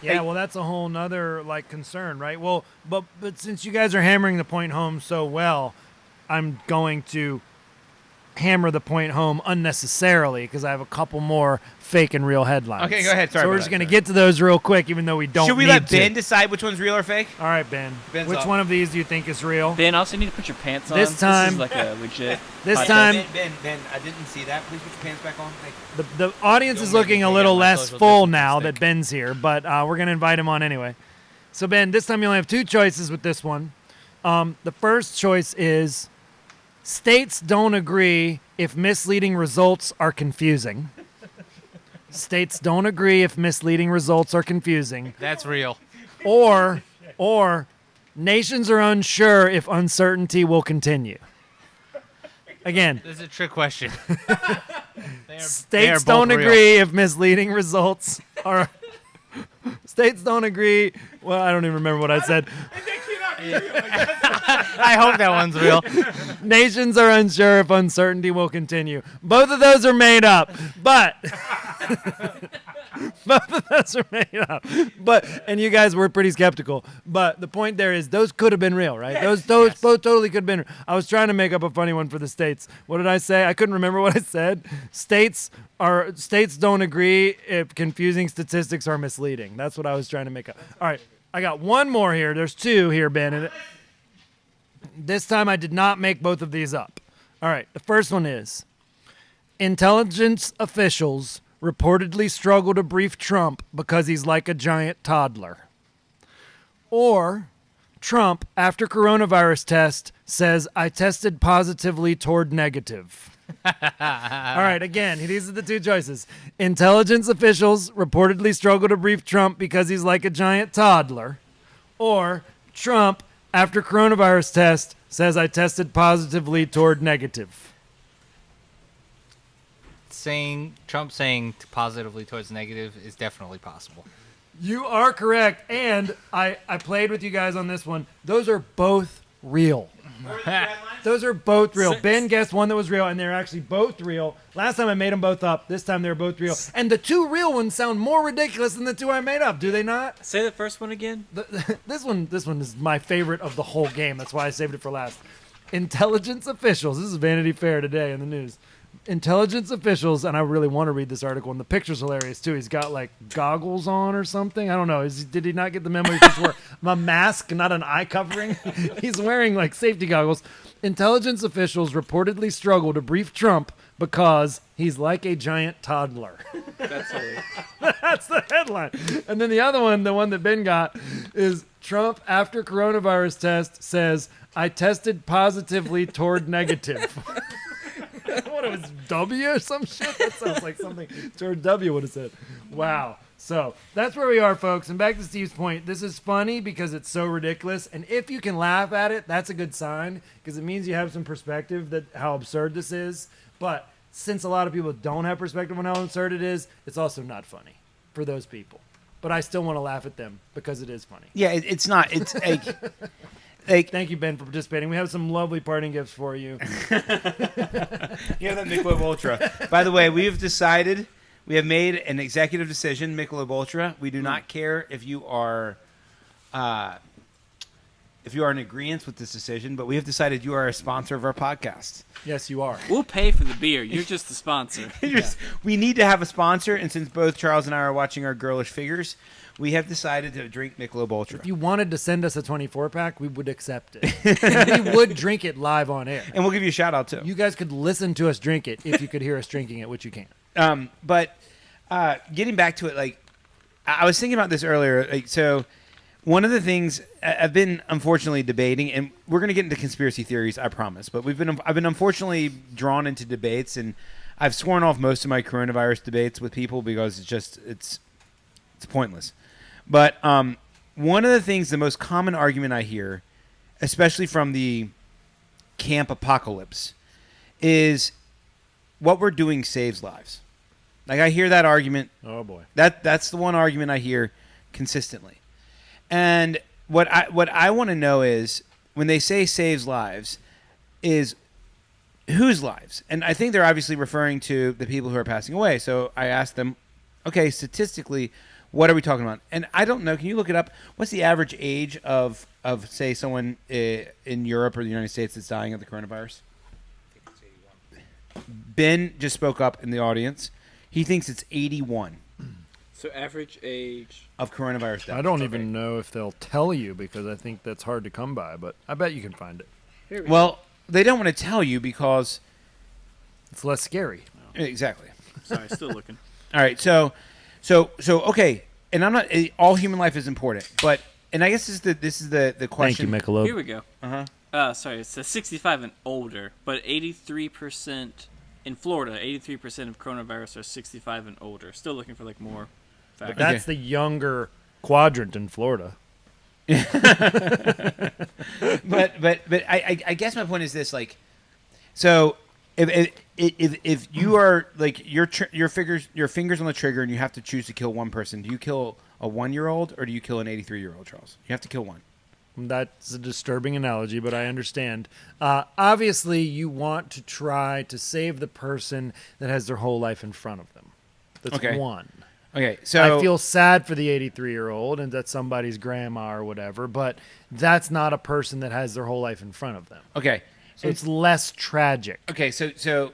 Well, that's a whole nother concern, right? Well, but since you guys are hammering the point home so well, I'm going to hammer the point home unnecessarily because I have a couple more fake and real headlines. Okay, go ahead. Sorry. So we're just going to get to those real quick, even though we don't. Should we let Ben decide which one's real or fake? All right, Ben. Ben's which up. one of these do you think is real? Ben, also need to put your pants on. This time, this is like a legit. This podcast. time, Ben, I didn't see that. Please put your pants back on. Thank you. the audience Don't is make looking me a take little out my less social full distancing now stick. that Ben's here, but we're going to invite him on anyway. So, Ben, this time you only have two choices with this one. The first choice is states don't agree if misleading results are confusing. States don't agree if misleading results are confusing. That's real. Or nations are unsure if uncertainty will continue. Again, This is a trick question. They are states both don't real. agree if misleading results are. States don't agree. Well, I don't even remember what I said. I hope that one's real. Nations are unsure if uncertainty will continue. Both of those are made up, but both of those are made up. And you guys were pretty skeptical. But the point there is those could have been real, right? Those both totally could have been. I was trying to make up a funny one for the states. What did I say? I couldn't remember what I said. States don't agree if confusing statistics are misleading. That's what I was trying to make up. All right. I got one more here. There's two here, Ben. And this time I did not make both of these up. All right. The first one is intelligence officials reportedly struggle to brief Trump because he's like a giant toddler. Or Trump, after coronavirus test, says, I tested positively toward negative. All right, again, these are the two choices. Intelligence officials reportedly struggle to brief Trump because he's like a giant toddler. Or Trump, after coronavirus test, says I tested positively toward negative. Trump saying positively towards negative is definitely possible. You are correct, and I played with you guys on this one. Those are both real. Those are both real. Ben guessed one that was real, and they're actually both real. Last time I made them both up. This time they're both real. And the two real ones sound more ridiculous than the two I made up, do they not? Say the first one again. This one is my favorite of the whole game. That's why I saved it for last. Intelligence officials. This is Vanity Fair today in the news. Intelligence officials, and I really want to read this article, and the picture's hilarious too. He's got like goggles on or something. I don't know. Did he not get the memo? He just wore a mask, not an eye covering. He's wearing like safety goggles. Intelligence officials reportedly struggle to brief Trump because he's like a giant toddler. That's hilarious. That's the headline. And then the other one, the one that Ben got, is Trump after coronavirus test says, I tested positively toward negative. What, it was W or some shit? That sounds like something George W. would have said. Wow. So that's where we are, folks. And back to Steve's point, this is funny because it's so ridiculous. And if you can laugh at it, that's a good sign because it means you have some perspective that how absurd this is. But since a lot of people don't have perspective on how absurd it is, it's also not funny for those people. But I still want to laugh at them because it is funny. Yeah, it's not. It's like... Thank you, Ben, for participating. We have some lovely parting gifts for you. You have that Michelob Ultra. By the way, we have made an executive decision, Michelob Ultra. We do not care if you are if you are in agreement with this decision, but we have decided you are a sponsor of our podcast. Yes, you are. We'll pay for the beer. You're just the sponsor. We need to have a sponsor, and since both Charles and I are watching our girlish figures, we have decided to drink Michelob Ultra. If you wanted to send us a 24-pack, we would accept it. And we would drink it live on air. And we'll give you a shout out too. You guys could listen to us drink it if you could hear us drinking it, which you can't. But getting back to it, like I was thinking about this earlier. Like, so one of the things I've been unfortunately debating, and we're going to get into conspiracy theories, I promise. But I've been unfortunately drawn into debates, and I've sworn off most of my coronavirus debates with people because it's pointless. But one of the things, the most common argument I hear, especially from the camp apocalypse, is what we're doing saves lives. Like I hear that argument. Oh boy. That's the one argument I hear consistently. And what I want to know is when they say saves lives, is whose lives? And I think they're obviously referring to the people who are passing away. So I asked them, okay, statistically, what are we talking about? And I don't know. Can you look it up? What's the average age of say someone in Europe or the United States that's dying of the coronavirus? Ben just spoke up in the audience. He thinks it's 81 So average age. of coronavirus deaths. I don't even know if they'll tell you because I think that's hard to come by, but I bet you can find it. Here we Well, they don't want to tell you because It's less scary. exactly. go. Sorry, still looking. All right, so okay, and I'm not all human life is important, but and I guess this is the Thank question. you, Michelob. Here we go. Sorry, it says 65 and older, but 83% in Florida. 83% of coronavirus are 65 and older. Still looking for like more facts. That's the younger quadrant in Florida. But I guess my point is this: like, so if you are like your fingers on the trigger and you have to choose to kill one person, do you kill a 1-year-old or do you kill an 83-year-old, Charles? You have to kill one. That's a disturbing analogy, but I understand. Obviously, you want to try to save the person that has their whole life in front of them. That's Okay. one. Okay, so I feel sad for the 83-year-old and that's somebody's grandma or whatever, but that's not a person that has their whole life in front of them. okay. So it's less tragic. Okay, so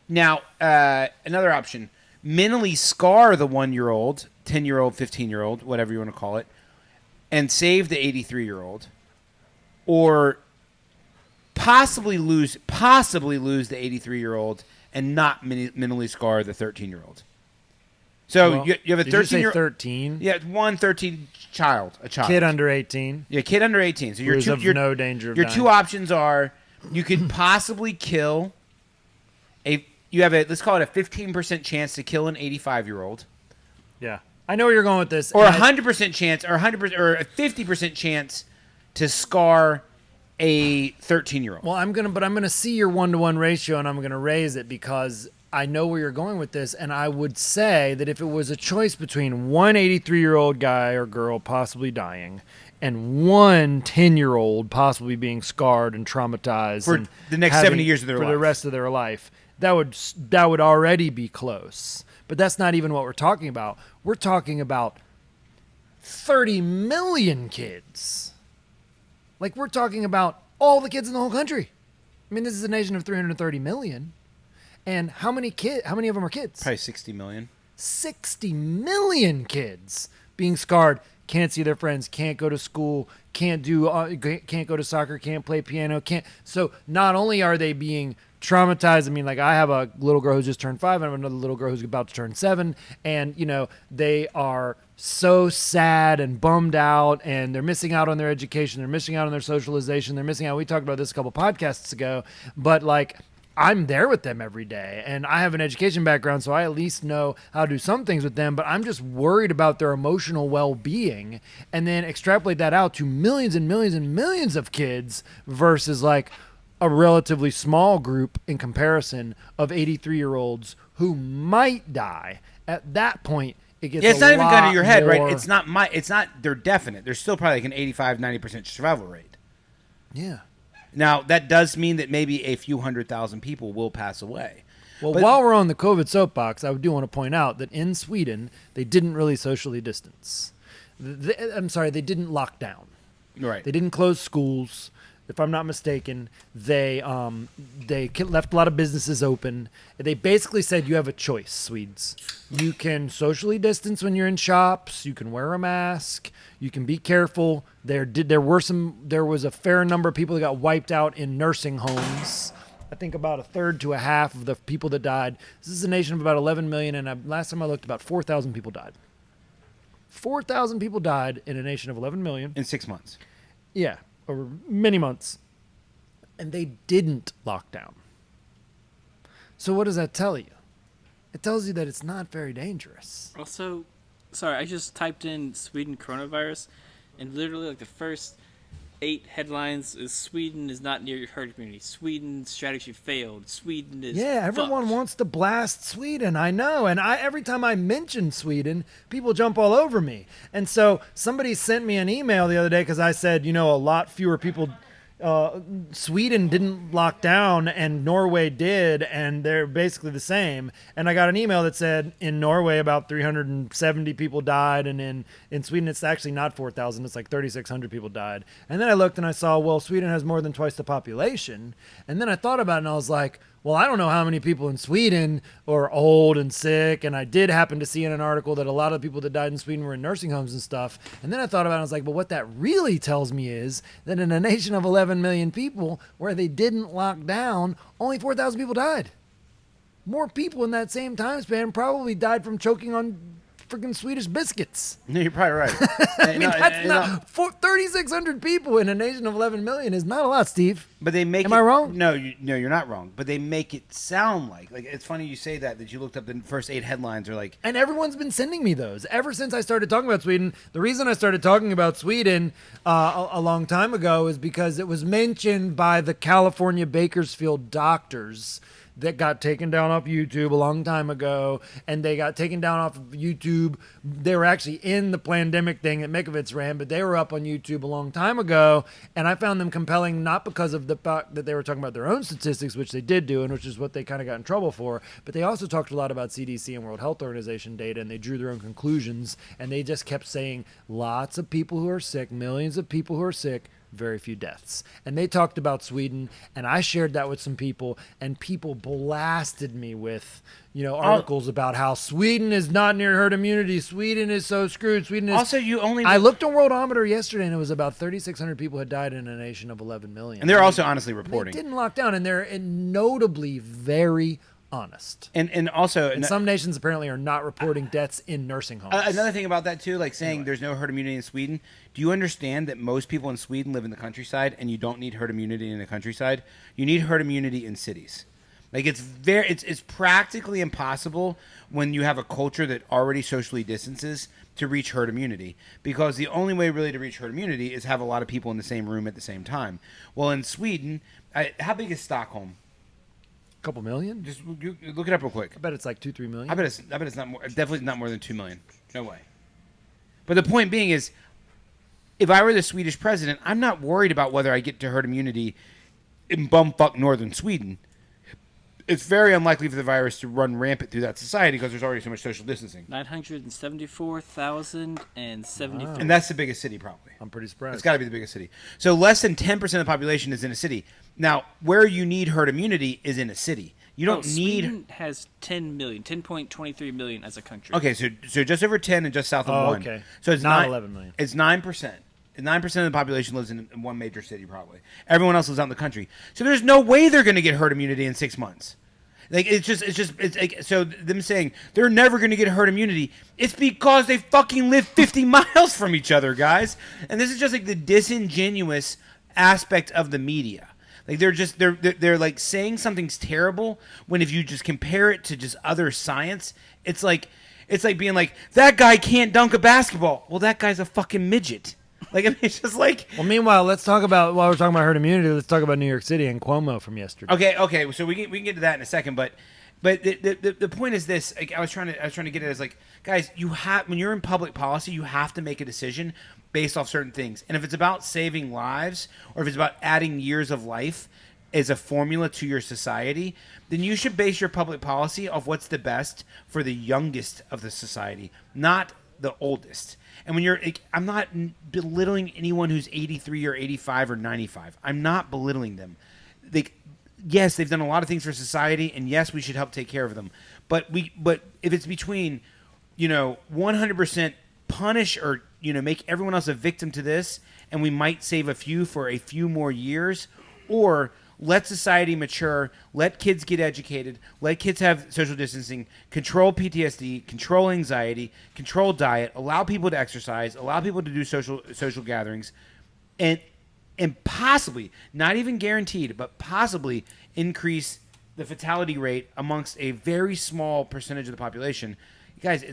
now another option: mentally scar the 1-year-old, 10-year-old, 15-year-old, whatever you want to call it, and save the 83-year-old, or possibly lose the 83-year-old and not mentally scar the 13-year-old. So Well, you have a did you say 13-year-old. 13? Yeah, 13 child, a child. Kid under 18? Yeah, kid under 18. So Who is of no danger of your dying. two options are you could possibly kill you have let's call it a 15% chance to kill an 85-year-old, Yeah. I know where you're going with this. or a and I- 100% chance, or 100% or a 50% chance to scar a 13-year-old. Well, I'm gonna see your 1-to-1 ratio, and I'm gonna raise it because I know where you're going with this, and I would say that if it was a choice between one 83-year-old guy or girl possibly dying and one 10-year-old possibly being scarred and traumatized For and the next having- 70 years of their for the life. rest of their life, that would already be close. But that's not even what we're talking about. We're talking about 30 million kids. Like, we're talking about all the kids in the whole country. I mean, this is a nation of 330 million. And how many of them are kids? Probably 60 million. 60 million kids being scarred, can't see their friends, can't go to school, can't go to soccer, can't play piano, can't. So not only are they being traumatized. I mean, like, I have a little girl who just turned 5, and I have another little girl who's about to turn 7, and they are so sad and bummed out, and they're missing out on their education, they're missing out on their socialization, they're missing out. We talked about this a couple podcasts ago, but like, I'm there with them every day, and I have an education background, so I at least know how to do some things with them, but I'm just worried about their emotional well-being, and then extrapolate that out to millions and millions and millions of kids versus like a relatively small group in comparison of 83-year-olds who might die. At that point, it gets It's not even gun to your head, more- right? It's not they're definite. There's still probably like an 85-90% survival rate. Yeah. Now, that does mean that maybe a few 100,000 people will pass away. Well, But- while we're on the COVID soapbox, I do want to point out that in Sweden, they didn't really socially distance. They didn't lock down. Right. They didn't close schools. If I'm not mistaken, they left a lot of businesses open. They basically said you have a choice, Swedes. You can socially distance when you're in shops. You can wear a mask. You can be careful. There was a fair number of people that got wiped out in nursing homes. I think about a third to a half of the people that died. This is a nation of about 11 million, and last time I looked, about 4,000 people died. 4,000 people died in a nation of 11 million. In 6 months. Yeah, over many months. And they didn't lock down. So what does that tell you? It tells you that it's not very dangerous. Also, sorry, I just typed in Sweden coronavirus, and literally like the first 8 headlines is Sweden is not near your herd immunity. Sweden's strategy failed. Sweden is Everyone fucked. wants to blast Sweden. I know, and every time I mention Sweden, people jump all over me. And so somebody sent me an email the other day because I said, a lot fewer people. Sweden didn't lock down and Norway did, and they're basically the same. And I got an email that said in Norway about 370 people died, and in Sweden it's actually not 4,000, it's like 3,600 people died. And then I looked and I saw, well, Sweden has more than twice the population. And then I thought about it and I was like, well, I don't know how many people in Sweden are old and sick, and I did happen to see in an article that a lot of people that died in Sweden were in nursing homes and stuff. And then I thought about it, and I was like, but what that really tells me is that in a nation of 11 million people where they didn't lock down, only 4,000 people died. More people in that same time span probably died from choking on freaking Swedish biscuits. No, you're probably right. I mean, that's not 3,600 people in a nation of 11 million is not a lot, Steve. But they make Am I wrong? No, you're not wrong. But they make it sound like it's funny you say that you looked up the first 8 headlines are like. And everyone's been sending me those ever since I started talking about Sweden. The reason I started talking about Sweden a long time ago is because it was mentioned by the California Bakersfield doctors that got taken down off YouTube a long time ago, and they got taken down off of YouTube. They were actually in the pandemic thing that Mikovits ran, but they were up on YouTube a long time ago, and I found them compelling not because of the fact that they were talking about their own statistics, which they did do, and which is what they kind of got in trouble for, but they also talked a lot about CDC and World Health Organization data, and they drew their own conclusions, and they just kept saying lots of people who are sick, millions of people who are sick, very few deaths. And they talked about Sweden, and I shared that with some people, and people blasted me with, articles about how Sweden is not near herd immunity. Sweden is so screwed. Sweden is. Also, I looked on Worldometer yesterday, and it was about 3,600 people had died in a nation of 11 million. And they're also honestly reporting. They didn't lock down, and they're notably very honest. And also, and some nations apparently are not reporting deaths in nursing homes. Another thing about that too, like saying there's no herd immunity in Sweden. Do you understand that most people in Sweden live in the countryside, and you don't need herd immunity in the countryside? You need herd immunity in cities. Like it's practically impossible when you have a culture that already socially distances to reach herd immunity, because the only way really to reach herd immunity is have a lot of people in the same room at the same time. Well, in Sweden, how big is Stockholm? Couple million? Just look it up real quick. I bet it's like 2-3 million. I bet it's not more. Definitely not more than 2 million. No way. But the point being is, if I were the Swedish president, I'm not worried about whether I get to herd immunity in bumfuck northern Sweden. It's very unlikely for the virus to run rampant through that society because there's already so much social distancing. 974,074. And that's the biggest city, probably. I'm pretty surprised. It's got to be the biggest city. So less than 10% of the population is in a city. Now, where you need herd immunity is in a city. You don't need. Sweden has 10 million, 10.23 million as a country. Okay, so just over 10 and just south of 1. Okay. So it's not 11 million. It's 9%. 9% of the population lives in one major city, probably. Everyone else lives out in the country. So there's no way they're going to get herd immunity in 6 months. Like it's like, so them saying they're never going to get herd immunity. It's because they fucking live 50 miles from each other, guys. And this is just like the disingenuous aspect of the media. Like they're like saying something's terrible when if you just compare it to just other science, it's like being like, that guy can't dunk a basketball. Well, that guy's a fucking midget. Like, I mean, it's just like. Well, meanwhile, while we're talking about herd immunity, let's talk about New York City and Cuomo from yesterday. Okay. So we can get to that in a second, but the point is this. Like, I was trying to get it as like, guys, when you're in public policy, you have to make a decision based off certain things. And if it's about saving lives or if it's about adding years of life as a formula to your society, then you should base your public policy off what's the best for the youngest of the society, not the oldest. And when you're, like, I'm not belittling anyone who's 83 or 85 or 95. I'm not belittling them. Yes, they've done a lot of things for society, and yes, we should help take care of them. But if it's between, 100% punish or make everyone else a victim to this, and we might save a few for a few more years, or let society mature, let kids get educated, let kids have social distancing, control PTSD, control anxiety, control diet, allow people to exercise, allow people to do social gatherings, and possibly, not even guaranteed, but possibly increase the fatality rate amongst a very small percentage of the population. Guys,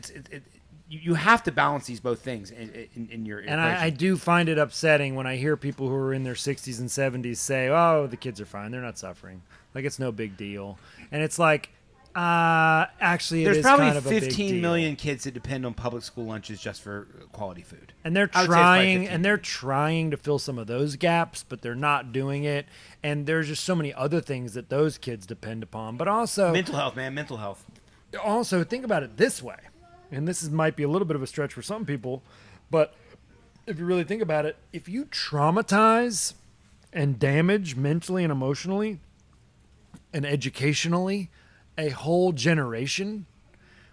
you have to balance these both things in your equation. And I do find it upsetting when I hear people who are in their 60s and 70s say, oh, the kids are fine. They're not suffering. Like, it's no big deal. And it's like, actually, there's it is probably kind of a big 15 deal. million kids that depend on public school lunches just for quality food. And they're I would say it's probably trying, 15. and they're trying to fill some of those gaps, but they're not doing it. And there's just so many other things that those kids depend upon. But also, Mental health, man, mental health. Also, think about it this way, and might be a little bit of a stretch for some people, but if you really think about it, if you traumatize and damage mentally and emotionally and educationally a whole generation,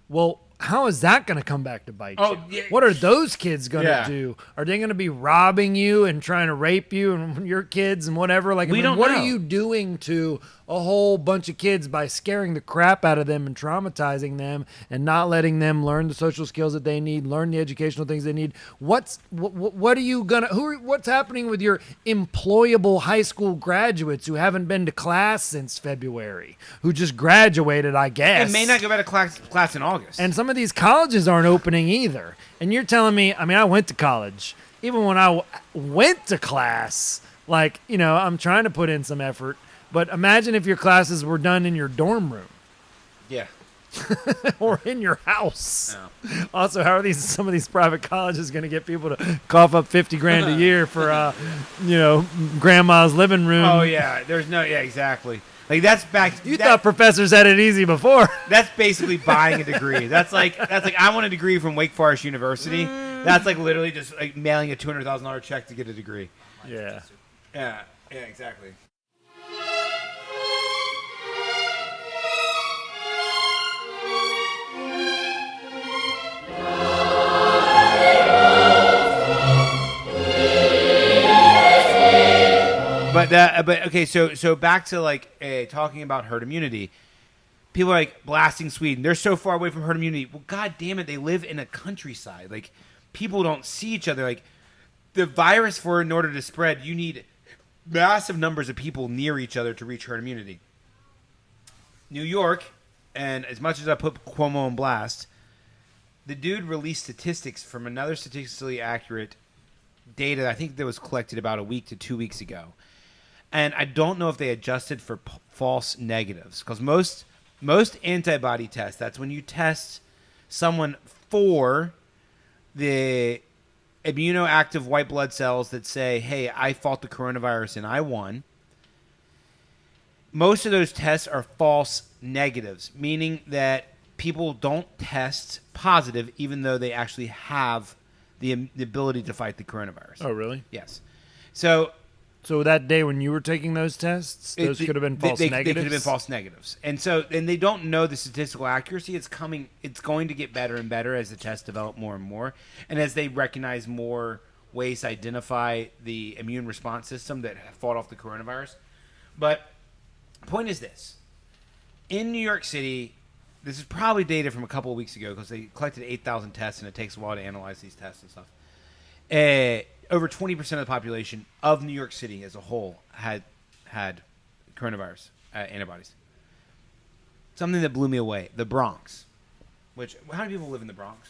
well, how is that going to come back to bite you? Yeah. What are those kids going to Yeah. do? Are they going to be robbing you and trying to rape you and your kids and whatever? Like, We don't what know. are you doing to a whole bunch of kids by scaring the crap out of them and traumatizing them and not letting them learn the social skills that they need, learn the educational things they need? What are you gonna? What's happening with your employable high school graduates who haven't been to class since February, who just graduated, I guess, And may not go back to class in August. and some of these colleges aren't opening either. And you're telling me, I mean, I went to college. Even when I went to class, like, I'm trying to put in some effort. But imagine if your classes were done in your dorm room yeah. or in your house. No. Also, how are some of these private colleges going to get people to cough up $50,000 a year for, grandma's living room? Oh, yeah. Yeah, exactly. Like, that's back. You thought professors had it easy before. That's basically buying a degree. That's like I want a degree from Wake Forest University. That's like literally just like mailing a $200,000 check to get a degree. Yeah. Yeah, exactly. But okay, so back to like talking about herd immunity. People are like blasting Sweden. They're so far away from herd immunity. Well, god damn it, they live in a countryside. Like, people don't see each other. Like, the virus, in order to spread, you need massive numbers of people near each other to reach herd immunity. New York, and as much as I put Cuomo on blast, the dude released statistics from another statistically accurate data I think that was collected about a week to 2 weeks ago. And I don't know if they adjusted for false negatives, because most antibody tests, that's when you test someone for the immunoactive white blood cells that say, hey, I fought the coronavirus and I won. Most of those tests are false negatives, meaning that people don't test positive even though they actually have the ability to fight the coronavirus. Oh, really? Yes. So that day when you were taking those tests, those could have been false negatives? They could have been false negatives. And they don't know the statistical accuracy. It's going to get better and better as the tests develop more and more. And as they recognize more ways to identify the immune response system that fought off the coronavirus. But the point is this. In New York City, this is probably data from a couple of weeks ago because they collected 8,000 tests, and it takes a while to analyze these tests and stuff. Over 20% of the population of New York City as a whole had coronavirus antibodies. Something that blew me away. The Bronx. How many people live in the Bronx?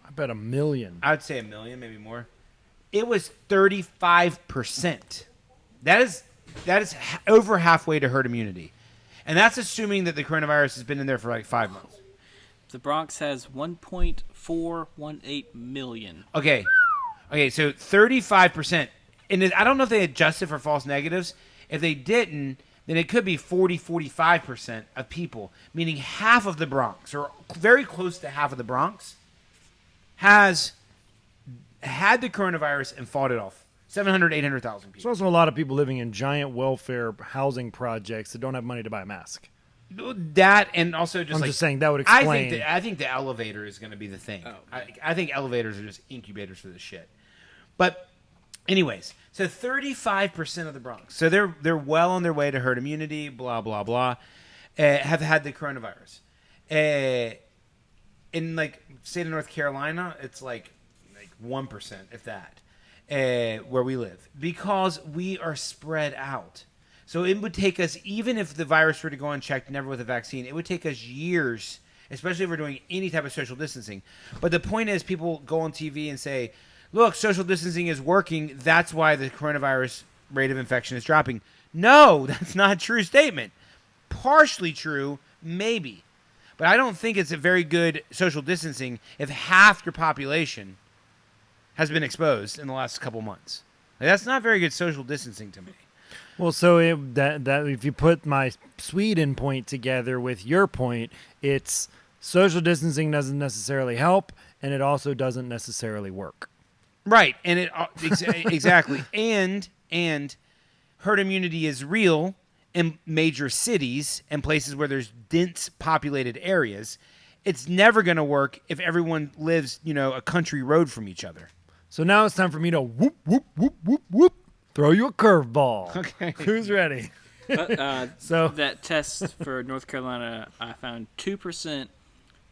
I bet 1 million. I would say 1 million, maybe more. It was 35%. That is over halfway to herd immunity. And that's assuming that the coronavirus has been in there for like 5 months. The Bronx has 1.418 million. Okay, so 35%. And I don't know if they adjusted for false negatives. If they didn't, then it could be 45% of people, meaning half of the Bronx, or very close to half of the Bronx, has had the coronavirus and fought it off. 700, 800,000 There's people. also a lot of people living in giant welfare housing projects that don't have money to buy a mask. That and also just I'm just saying that would explain. I think the elevator is going to be the thing. Oh. I think elevators are just incubators for this shit. But anyways, so 35% of the Bronx, so they're well on their way to herd immunity, blah, blah, blah, have had the coronavirus. In, like, state of North Carolina, it's like 1%, if that, where we live. Because we are spread out. So it would take us, even if the virus were to go unchecked, never with a vaccine, it would take us years, especially if we're doing any type of social distancing. But the point is, people go on TV and say, look, social distancing is working. That's why the coronavirus rate of infection is dropping. No, that's not a true statement. Partially true, maybe. But I don't think it's a very good social distancing if half your population has been exposed in the last couple months. Like, that's not very good social distancing to me. Well, so that if you put my Sweden point together with your point, it's social distancing doesn't necessarily help, and it also doesn't necessarily work. Right, and it exactly, and herd immunity is real in major cities and places where there's dense populated areas. It's never going to work if everyone lives, a country road from each other. So now it's time for me to whoop, whoop, whoop, whoop, whoop, throw you a curveball. Okay. Who's ready? But, So- that test for North Carolina, I found 2%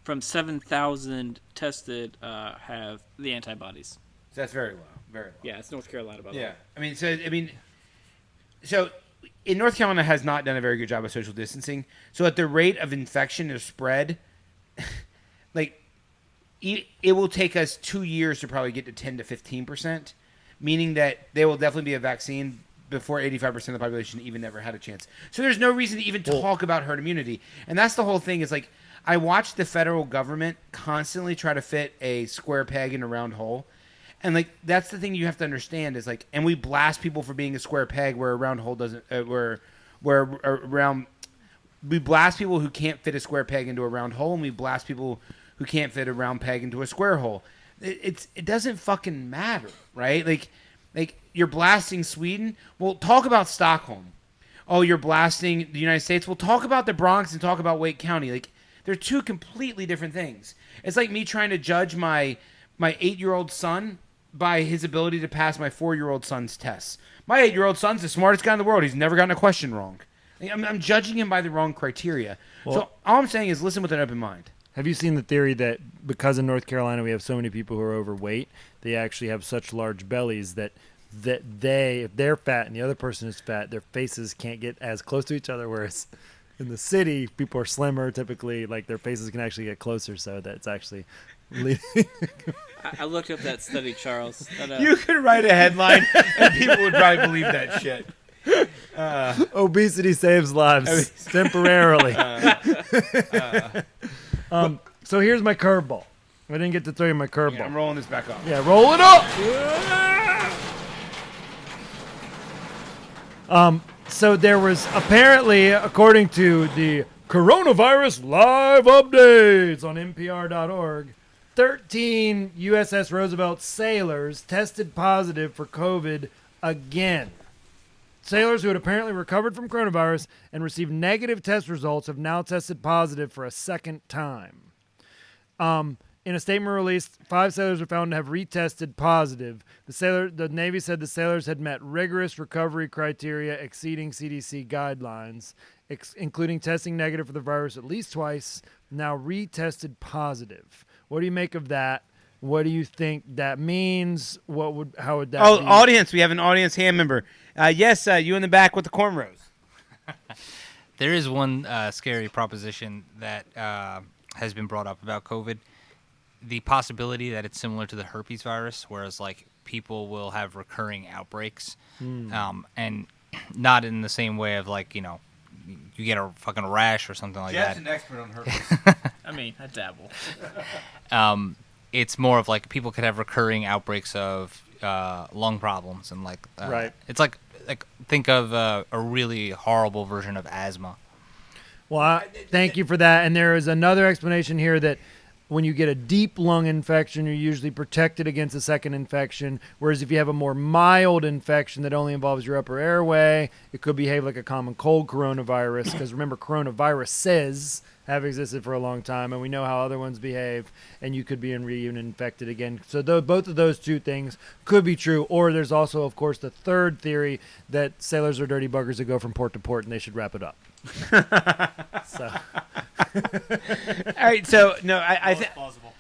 from 7,000 tested have the antibodies. That's very low, very low. Yeah, it's North Carolina, by the way. So in North Carolina has not done a very good job of social distancing. So at the rate of infection or spread, it will take us 2 years to probably get to 10 to 15%, meaning that there will definitely be a vaccine before 85% of the population even ever had a chance. So there's no reason to even talk about herd immunity. And that's the whole thing is like, I watch the federal government constantly try to fit a square peg in a round hole. And like that's the thing you have to understand is like, and we blast people for being a square peg where a round hole doesn't. We blast people who can't fit a square peg into a round hole, and we blast people who can't fit a round peg into a square hole. It doesn't fucking matter, right? Like you're blasting Sweden. Well, talk about Stockholm. Oh, you're blasting the United States. Well, talk about the Bronx and talk about Wake County. Like they're two completely different things. It's like me trying to judge my 8-year-old son by his ability to pass my 4-year-old son's tests. My 8-year-old son's the smartest guy in the world. He's never gotten a question wrong. I'm judging him by the wrong criteria. Well, so all I'm saying is listen with an open mind. Have you seen the theory that because in North Carolina we have so many people who are overweight, they actually have such large bellies that they, if they're fat and the other person is fat, their faces can't get as close to each other, whereas in the city, people are slimmer typically, like their faces can actually get closer, so that's actually I looked up that study, Charles. You could write a headline and people would probably believe that shit. Obesity saves lives temporarily. So here's my curveball. I didn't get to throw you my curveball. Yeah, I'm rolling this back off. Yeah, roll it up. So there was apparently, according to the coronavirus live updates on NPR.org, 13 USS Roosevelt sailors tested positive for COVID again. Sailors who had apparently recovered from coronavirus and received negative test results have now tested positive for a second time. In a statement released, 5 sailors were found to have retested positive. The Navy said the sailors had met rigorous recovery criteria exceeding CDC guidelines, including testing negative for the virus at least twice, now retested positive. What do you make of that? What do you think that means? How would that be? Audience, we have an audience hand member. Yes, you in the back with the cornrows. There is one scary proposition that has been brought up about COVID. The possibility that it's similar to the herpes virus, whereas like people will have recurring outbreaks, and not in the same way of like, you get a fucking rash or something like Jeff's that. an expert on herpes. I dabble. It's more of like people could have recurring outbreaks of lung problems and like Right. It's like think of a really horrible version of asthma. Well, thank you for that. And there is another explanation here that when you get a deep lung infection, you're usually protected against a second infection. Whereas if you have a more mild infection that only involves your upper airway, it could behave like a common cold coronavirus. Because remember, coronaviruses have existed for a long time, and we know how other ones behave, and you could be reinfected again. So both of those two things could be true. Or there's also, of course, the third theory that sailors are dirty buggers that go from port to port, and they should wrap it up. So. All right, so no, I think plausible.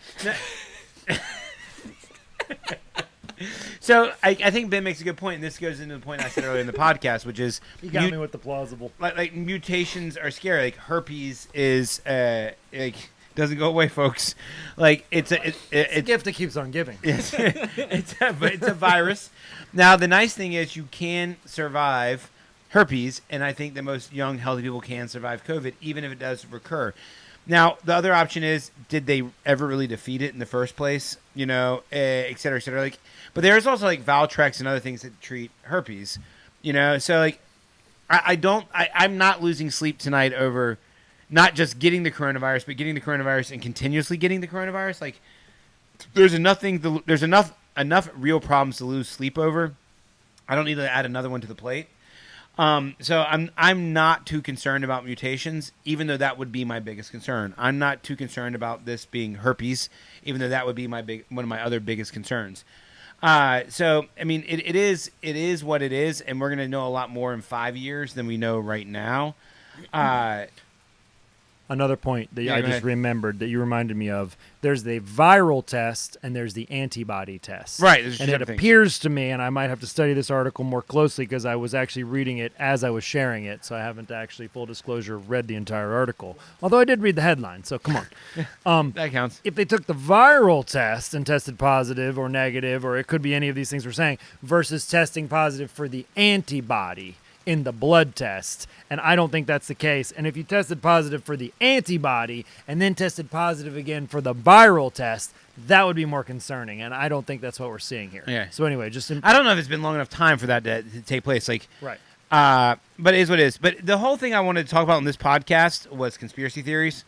So I think Ben makes a good point, and this goes into the point I said earlier in the podcast, which is You got me with the plausible. like mutations are scary. Like herpes is like doesn't go away, folks. Like it's a gift that keeps on giving. Yes, it's a virus. Now the nice thing is you can survive herpes, and I think that most young healthy people can survive COVID, even if it does recur. Now the other option is, did they ever really defeat it in the first place? You know, et cetera, et cetera. Like, but there's also like Valtrex and other things that treat herpes. You know, so like I'm not losing sleep tonight over not just getting the coronavirus, but getting the coronavirus and continuously getting the coronavirus. Like, there's enough real problems to lose sleep over. I don't need to add another one to the plate. So I'm not too concerned about mutations, even though that would be my biggest concern. I'm not too concerned about this being herpes, even though that would be one of my other biggest concerns. So I mean, it is what it is, and we're gonna know a lot more in 5 years than we know right now. Another point that Yeah, I go just ahead. remembered that you reminded me of, there's the viral test and there's the antibody test. Right, there's two And it different things. appears to me, and I might have to study this article more closely because I was actually reading it as I was sharing it, so I haven't actually, full disclosure, read the entire article. Although I did read the headline, so come on. That counts. If they took the viral test and tested positive or negative, or it could be any of these things we're saying, versus testing positive for the antibody in the blood test, and I don't think that's the case. And if you tested positive for the antibody and then tested positive again for the viral test, that would be more concerning, and I don't think that's what we're seeing here. Yeah. So anyway, I don't know if it's been long enough time for that to take place. Like, right. but it is what it is. But the whole thing I wanted to talk about in this podcast was conspiracy theories.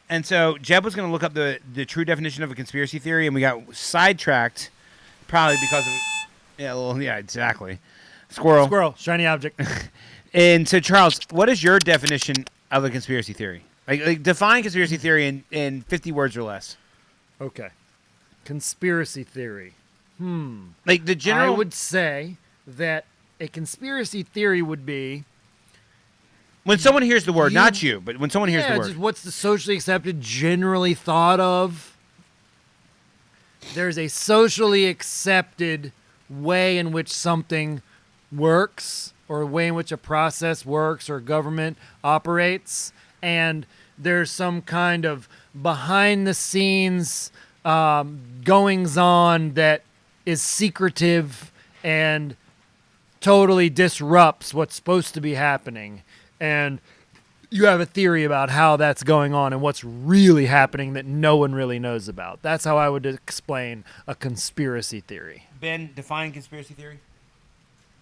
And so Jeb was going to look up the true definition of a conspiracy theory, and we got sidetracked probably because of exactly. Squirrel, shiny object. And so, Charles, what is your definition of a conspiracy theory? Like define conspiracy theory in 50 words or less. Okay. Conspiracy theory. Like the general. I would say that a conspiracy theory would be, when someone hears the word, You- not you, but when someone hears the word. just what's the socially accepted, generally thought of. There's a socially accepted way in which something works, or a way in which a process works or government operates, and there's some kind of behind the scenes goings on that is secretive and totally disrupts what's supposed to be happening, and you have a theory about how that's going on and what's really happening that no one really knows about. That's how I would explain a conspiracy theory. Ben, define conspiracy theory.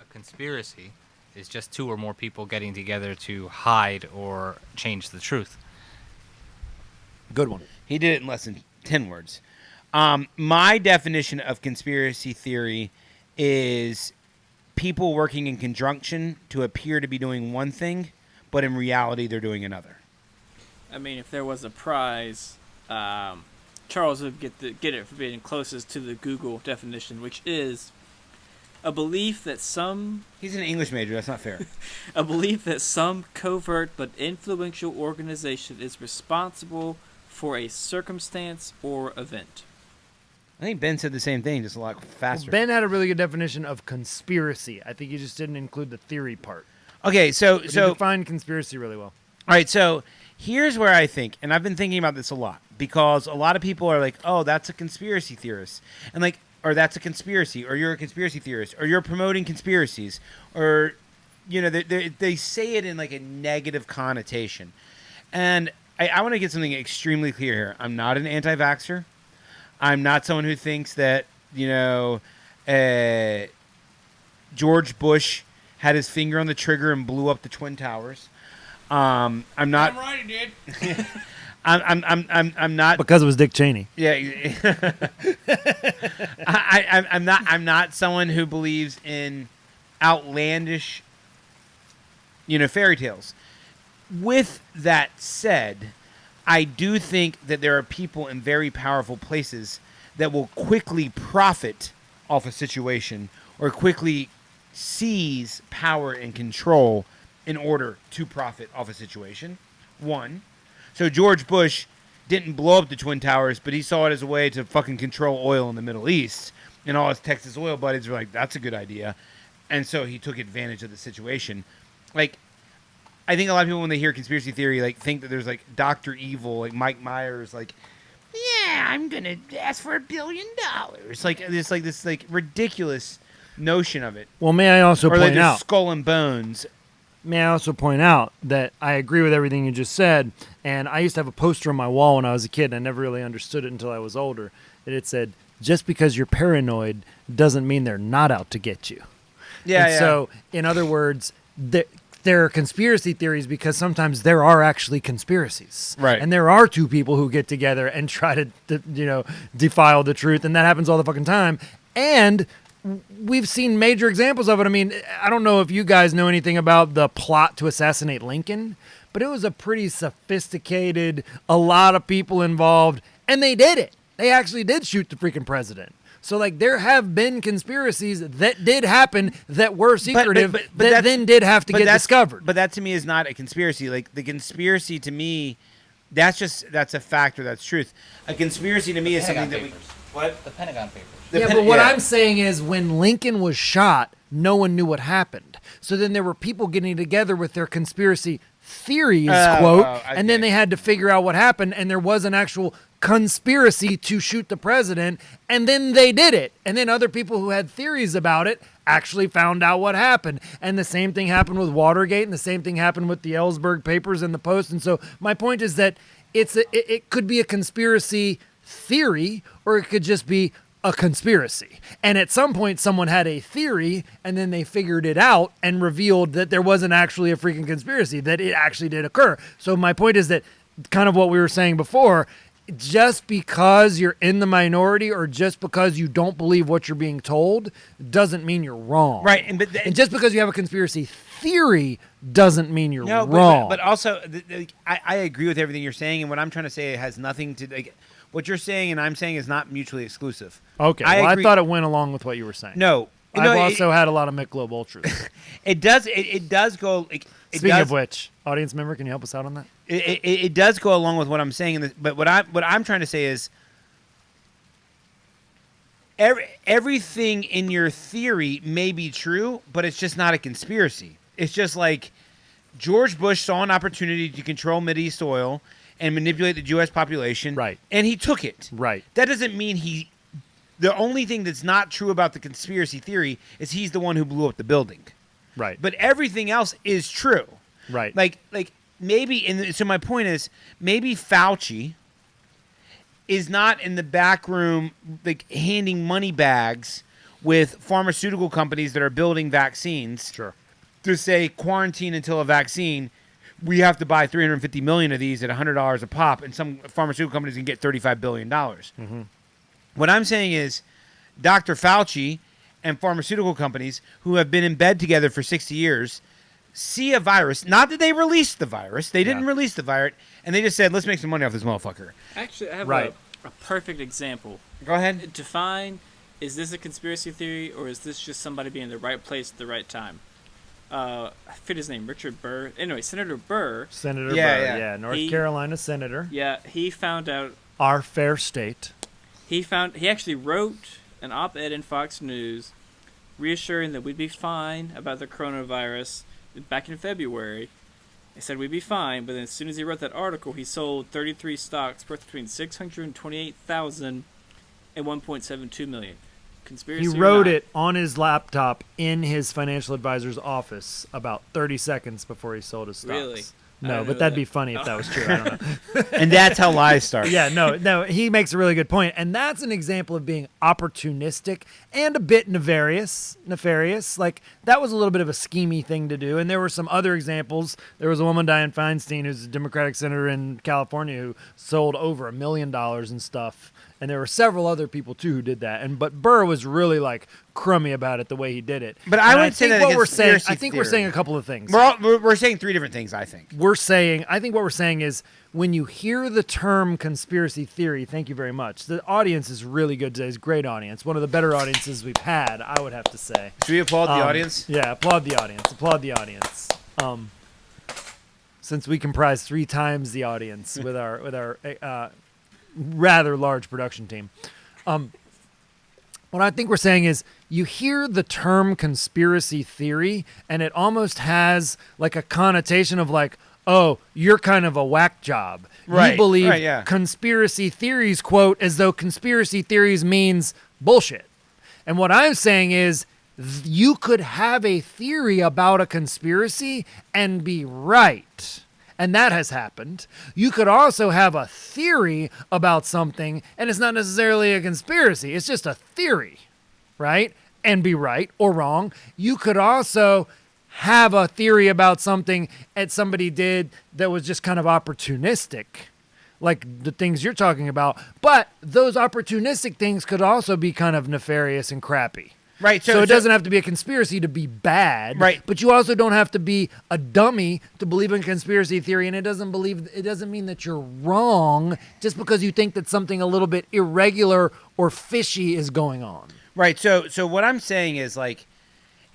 A conspiracy is just two or more people getting together to hide or change the truth. Good one. He did it in less than 10 words. My definition of conspiracy theory is people working in conjunction to appear to be doing one thing, but in reality they're doing another. I mean, if there was a prize, Charles would get it for being closest to the Google definition, which is a belief that some He's an English major. That's not fair. covert but influential organization is responsible for a circumstance or event. I think Ben said the same thing, just a lot faster. Ben had a really good definition of conspiracy. I think he just didn't include the theory part. Okay, so But he defined conspiracy really well. all right, so here's where I think, and I've been thinking about this a lot, because a lot of people are like, "Oh, that's a conspiracy theorist," and like, or that's a conspiracy, or you're a conspiracy theorist, or you're promoting conspiracies, or you know, they say it in like a negative connotation, and I want to get something extremely clear here. I'm not an anti-vaxxer. I'm not someone who thinks that, you know, George Bush had his finger on the trigger and blew up the Twin Towers. I'm not. right, he did. I'm not Because it was Dick Cheney. Yeah, I'm not someone who believes in outlandish, fairy tales. With that said, I do think that there are people in very powerful places that will quickly profit off a situation or quickly seize power and control in order to profit off a situation. One. So George Bush didn't blow up the Twin Towers, but he saw it as a way to fucking control oil in the Middle East. And all his Texas oil buddies were like, that's a good idea. And so he took advantage of the situation. Like, I think a lot of people, when they hear conspiracy theory, like, think that there's, like, Dr. Evil, like Mike Myers, like, yeah, I'm going to ask for $1 billion. This ridiculous notion of it. Well, may I also or like point out, Skull and Bones. May I also point out that I agree with everything you just said, and I used to have a poster on my wall when I was a kid, and I never really understood it until I was older, and it said, just because you're paranoid doesn't mean they're not out to get you. Yeah. So, in other words, there are conspiracy theories because sometimes there are actually conspiracies. Right. And there are two people who get together and try to defile the truth, and that happens all the fucking time. And we've seen major examples of it. I mean, I don't know if you guys know anything about the plot to assassinate Lincoln, but it was a pretty sophisticated, a lot of people involved, and they did it. They actually did shoot the freaking president. So, like, there have been conspiracies that did happen that were secretive that then did have to get discovered. But that, to me, is not a conspiracy. Like, the conspiracy, to me, that's a fact or that's truth. A conspiracy, to me, is something that What? The Pentagon Papers. But what I'm saying is when Lincoln was shot, no one knew what happened. So then there were people getting together with their conspiracy theories, and then they had to figure out what happened, and there was an actual conspiracy to shoot the president, and then they did it. And then other people who had theories about it actually found out what happened. And the same thing happened with Watergate, and the same thing happened with the Ellsberg papers and the Post. And so my point is that it could be a conspiracy theory, or it could just be a conspiracy. And at some point, someone had a theory, and then they figured it out and revealed that there wasn't actually a freaking conspiracy, that it actually did occur. So my point is that kind of what we were saying before, just because you're in the minority or just because you don't believe what you're being told doesn't mean you're wrong. Right. And just because you have a conspiracy theory doesn't mean you're wrong. But also, I agree with everything you're saying, and what I'm trying to say has nothing to what you're saying and I'm saying is not mutually exclusive. Okay. I thought it went along with what you were saying. No. I've also had a lot of Michelob Ultras. It does go. Speaking of which, audience member, can you help us out on that? It does go along with what I'm saying, but what I'm trying to say is everything in your theory may be true, but it's just not a conspiracy. It's just like George Bush saw an opportunity to control Mideast oil and manipulate the U.S. population, right? And he took it, right. That doesn't mean the only thing that's not true about the conspiracy theory is he's the one who blew up the building. Right. But everything else is true. Right. Like maybe, and so my point is, maybe Fauci is not in the back room, like, handing money bags with pharmaceutical companies that are building vaccines. Sure. To say, quarantine until a vaccine, we have to buy 350 million of these at $100 a pop, and some pharmaceutical companies can get $35 billion. Mm-hmm. What I'm saying is, Dr. Fauci and pharmaceutical companies who have been in bed together for 60 years see a virus. Not that they released the virus. They didn't release the virus. And they just said, let's make some money off this motherfucker. Actually, I have Right. a perfect example. Go ahead. Define, is this a conspiracy theory or is this just somebody being in the right place at the right time? I forget his name, Richard Burr. Anyway, Senator Burr. Senator Burr, Yeah. North Carolina senator. Yeah, he found out. Our fair state. He actually wrote an op-ed in Fox News reassuring that we'd be fine about the coronavirus back in February. He said we'd be fine, but then as soon as he wrote that article, he sold 33 stocks worth between $628,000 and $1.72 million. Conspiracy. He wrote it on his laptop in his financial advisor's office about 30 seconds before he sold his stocks. Really? No, know but that'd that. be funny if that was true. I don't know. And that's how lies start. Yeah, no, he makes a really good point, and that's an example of being opportunistic and a bit nefarious. Like that was a little bit of a schemy thing to do, and there were some other examples. There was a woman, Dianne Feinstein, who's a Democratic senator in California, who sold over $1 million in stuff, and there were several other people too who did that. But Burr was really like crummy about it the way he did it. But And I would say think that what we're saying. conspiracy I think we're theory- saying a couple of things. We're saying three different things, I think. I think what we're saying is when you hear the term conspiracy theory, thank you very much. The audience is really good today. It's a great audience. One of the better audiences we've had, I would have to say. Should we applaud the audience? Yeah, applaud the audience. Applaud the audience. Since we comprise 3 times the audience with our rather large production team. What I think we're saying is you hear the term conspiracy theory and it almost has like a connotation of like, oh, you're kind of a whack job. Right, You believe right, yeah. conspiracy theories, quote, as though conspiracy theories means bullshit. And what I'm saying is you could have a theory about a conspiracy and be right. And that has happened. You could also have a theory about something, and it's not necessarily a conspiracy. It's just a theory, right? And be right or wrong. You could also have a theory about something that somebody did that was just kind of opportunistic, like the things you're talking about. But those opportunistic things could also be kind of nefarious and crappy. Right. So it doesn't have to be a conspiracy to be bad. Right. But you also don't have to be a dummy to believe in conspiracy theory, and it doesn't mean that you're wrong just because you think that something a little bit irregular or fishy is going on. Right. So what I'm saying is like,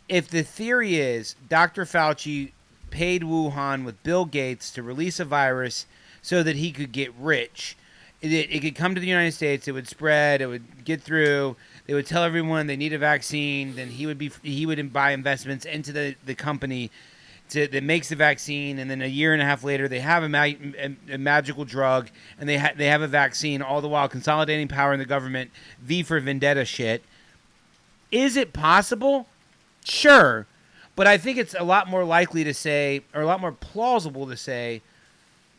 if the theory is Dr. Fauci paid Wuhan with Bill Gates to release a virus so that he could get rich, it could come to the United States, it would spread, it would get through. They would tell everyone they need a vaccine. Then he would buy investments into the company that makes the vaccine. And then a year and a half later, they have a magical drug, and they have a vaccine. All the while consolidating power in the government, V for Vendetta shit. Is it possible? Sure, but I think it's a lot more likely to say, or a lot more plausible to say,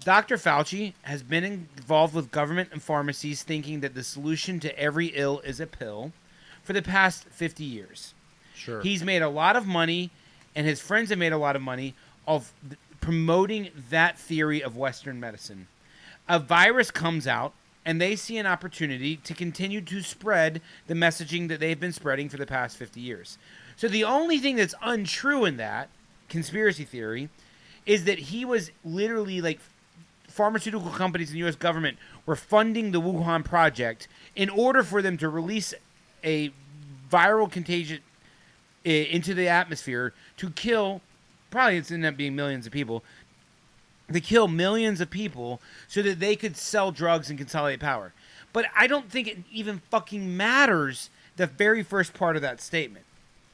Dr. Fauci has been involved with government and pharmacies thinking that the solution to every ill is a pill for the past 50 years. Sure. He's made a lot of money, and his friends have made a lot of money of promoting that theory of Western medicine. A virus comes out, and they see an opportunity to continue to spread the messaging that they've been spreading for the past 50 years. So the only thing that's untrue in that conspiracy theory is that he was literally like pharmaceutical companies and the U.S. government were funding the Wuhan project in order for them to release a viral contagion into the atmosphere to kill, probably it's ended up being millions of people, to kill millions of people so that they could sell drugs and consolidate power. But I don't think it even fucking matters the very first part of that statement.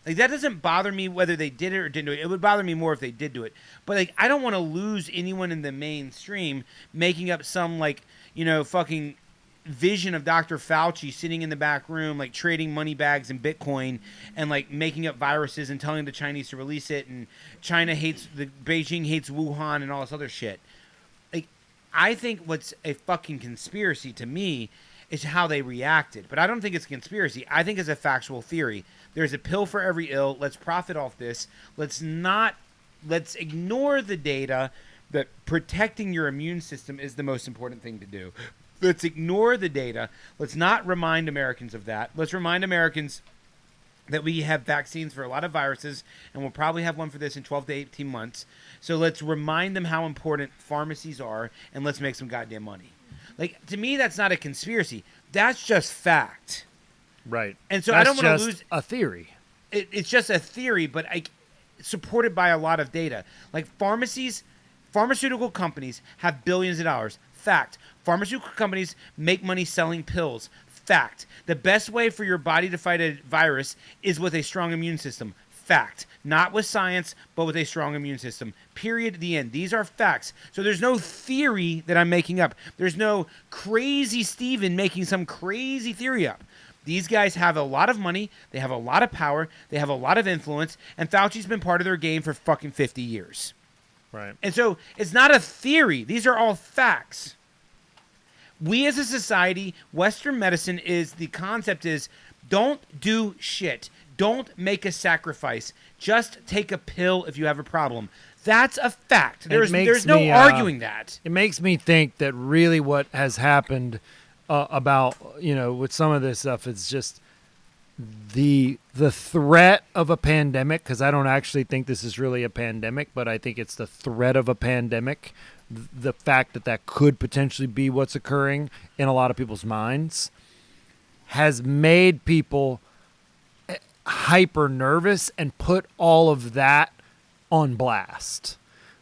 Like, that doesn't bother me whether they did it or didn't do it. It would bother me more if they did do it. But, like, I don't want to lose anyone in the mainstream making up some, like, fucking vision of Dr. Fauci sitting in the back room, like, trading money bags and Bitcoin and, like, making up viruses and telling the Chinese to release it. And Beijing hates Wuhan and all this other shit. Like, I think what's a fucking conspiracy to me is how they reacted. But I don't think it's a conspiracy. I think it's a factual theory. There's a pill for every ill. Let's profit off this. Let's ignore the data that protecting your immune system is the most important thing to do. Let's ignore the data. Let's not remind Americans of that. Let's remind Americans that we have vaccines for a lot of viruses, and we'll probably have one for this in 12 to 18 months. So let's remind them how important pharmacies are, and let's make some goddamn money. Like, to me, that's not a conspiracy. That's just fact. Right. And so That's I don't want to just lose a theory. It's just a theory, but supported by a lot of data. Like, pharmaceutical companies have billions of dollars. Fact. Pharmaceutical companies make money selling pills. Fact. The best way for your body to fight a virus is with a strong immune system. Fact. Not with science, but with a strong immune system. Period. The end. These are facts. So there's no theory that I'm making up. There's no crazy Steven making some crazy theory up. These guys have a lot of money, they have a lot of power, they have a lot of influence, and Fauci's been part of their game for fucking 50 years. Right. And so it's not a theory. These are all facts. We as a society, Western medicine the concept is don't do shit. Don't make a sacrifice. Just take a pill if you have a problem. That's a fact. There's no arguing that. It makes me think that really what has happened about, with some of this stuff, it's just the threat of a pandemic, because I don't actually think this is really a pandemic, but I think it's the threat of a pandemic, the fact that could potentially be what's occurring in a lot of people's minds, has made people hyper nervous and put all of that on blast.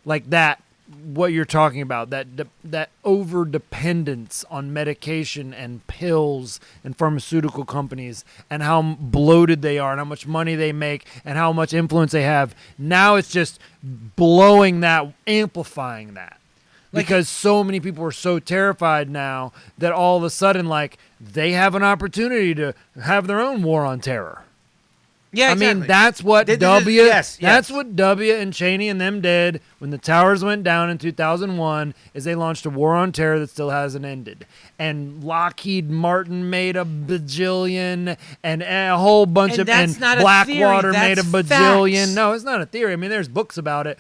Like that, what you're talking about, that over dependence on medication and pills and pharmaceutical companies, and how bloated they are and how much money they make and how much influence they have. Now it's just blowing that, amplifying that. Because so many people are so terrified now that all of a sudden, like, they have an opportunity to have their own war on terror. Yeah, exactly. I mean, that's what Yes. That's what W and Cheney and them did when the towers went down in 2001. Is they launched a war on terror that still hasn't ended. And Lockheed Martin made a bajillion, and a whole bunch of, and Blackwater made a bajillion. Facts. No, it's not a theory. I mean, there's books about it.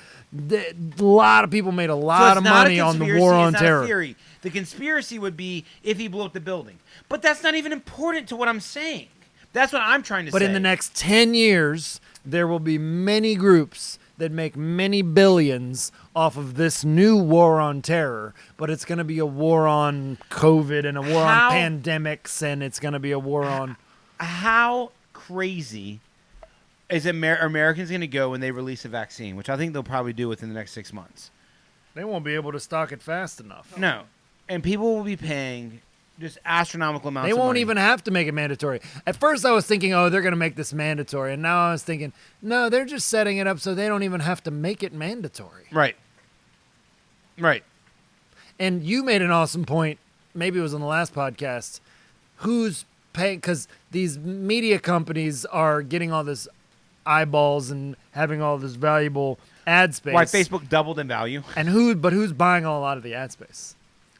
A lot of people made a lot of money on the war on terror. Not a theory. The conspiracy would be if he blew up the building, but that's not even important to what I'm saying. That's what I'm trying to say. But in the next 10 years, there will be many groups that make many billions off of this new war on terror. But it's going to be a war on COVID and a war on pandemics, and it's going to be a war on... How crazy is Americans going to go when they release a vaccine, which I think they'll probably do within the next 6 months? They won't be able to stock it fast enough. No. And people will be paying just astronomical amounts of money. They won't even have to make it mandatory. At first I was thinking, they're going to make this mandatory. And now I was thinking, no, they're just setting it up so they don't even have to make it mandatory. Right. And you made an awesome point. Maybe it was on the last podcast. Who's paying? Because these media companies are getting all this eyeballs and having all this valuable ad space. Why Facebook doubled in value. And who's buying a lot of the ad space?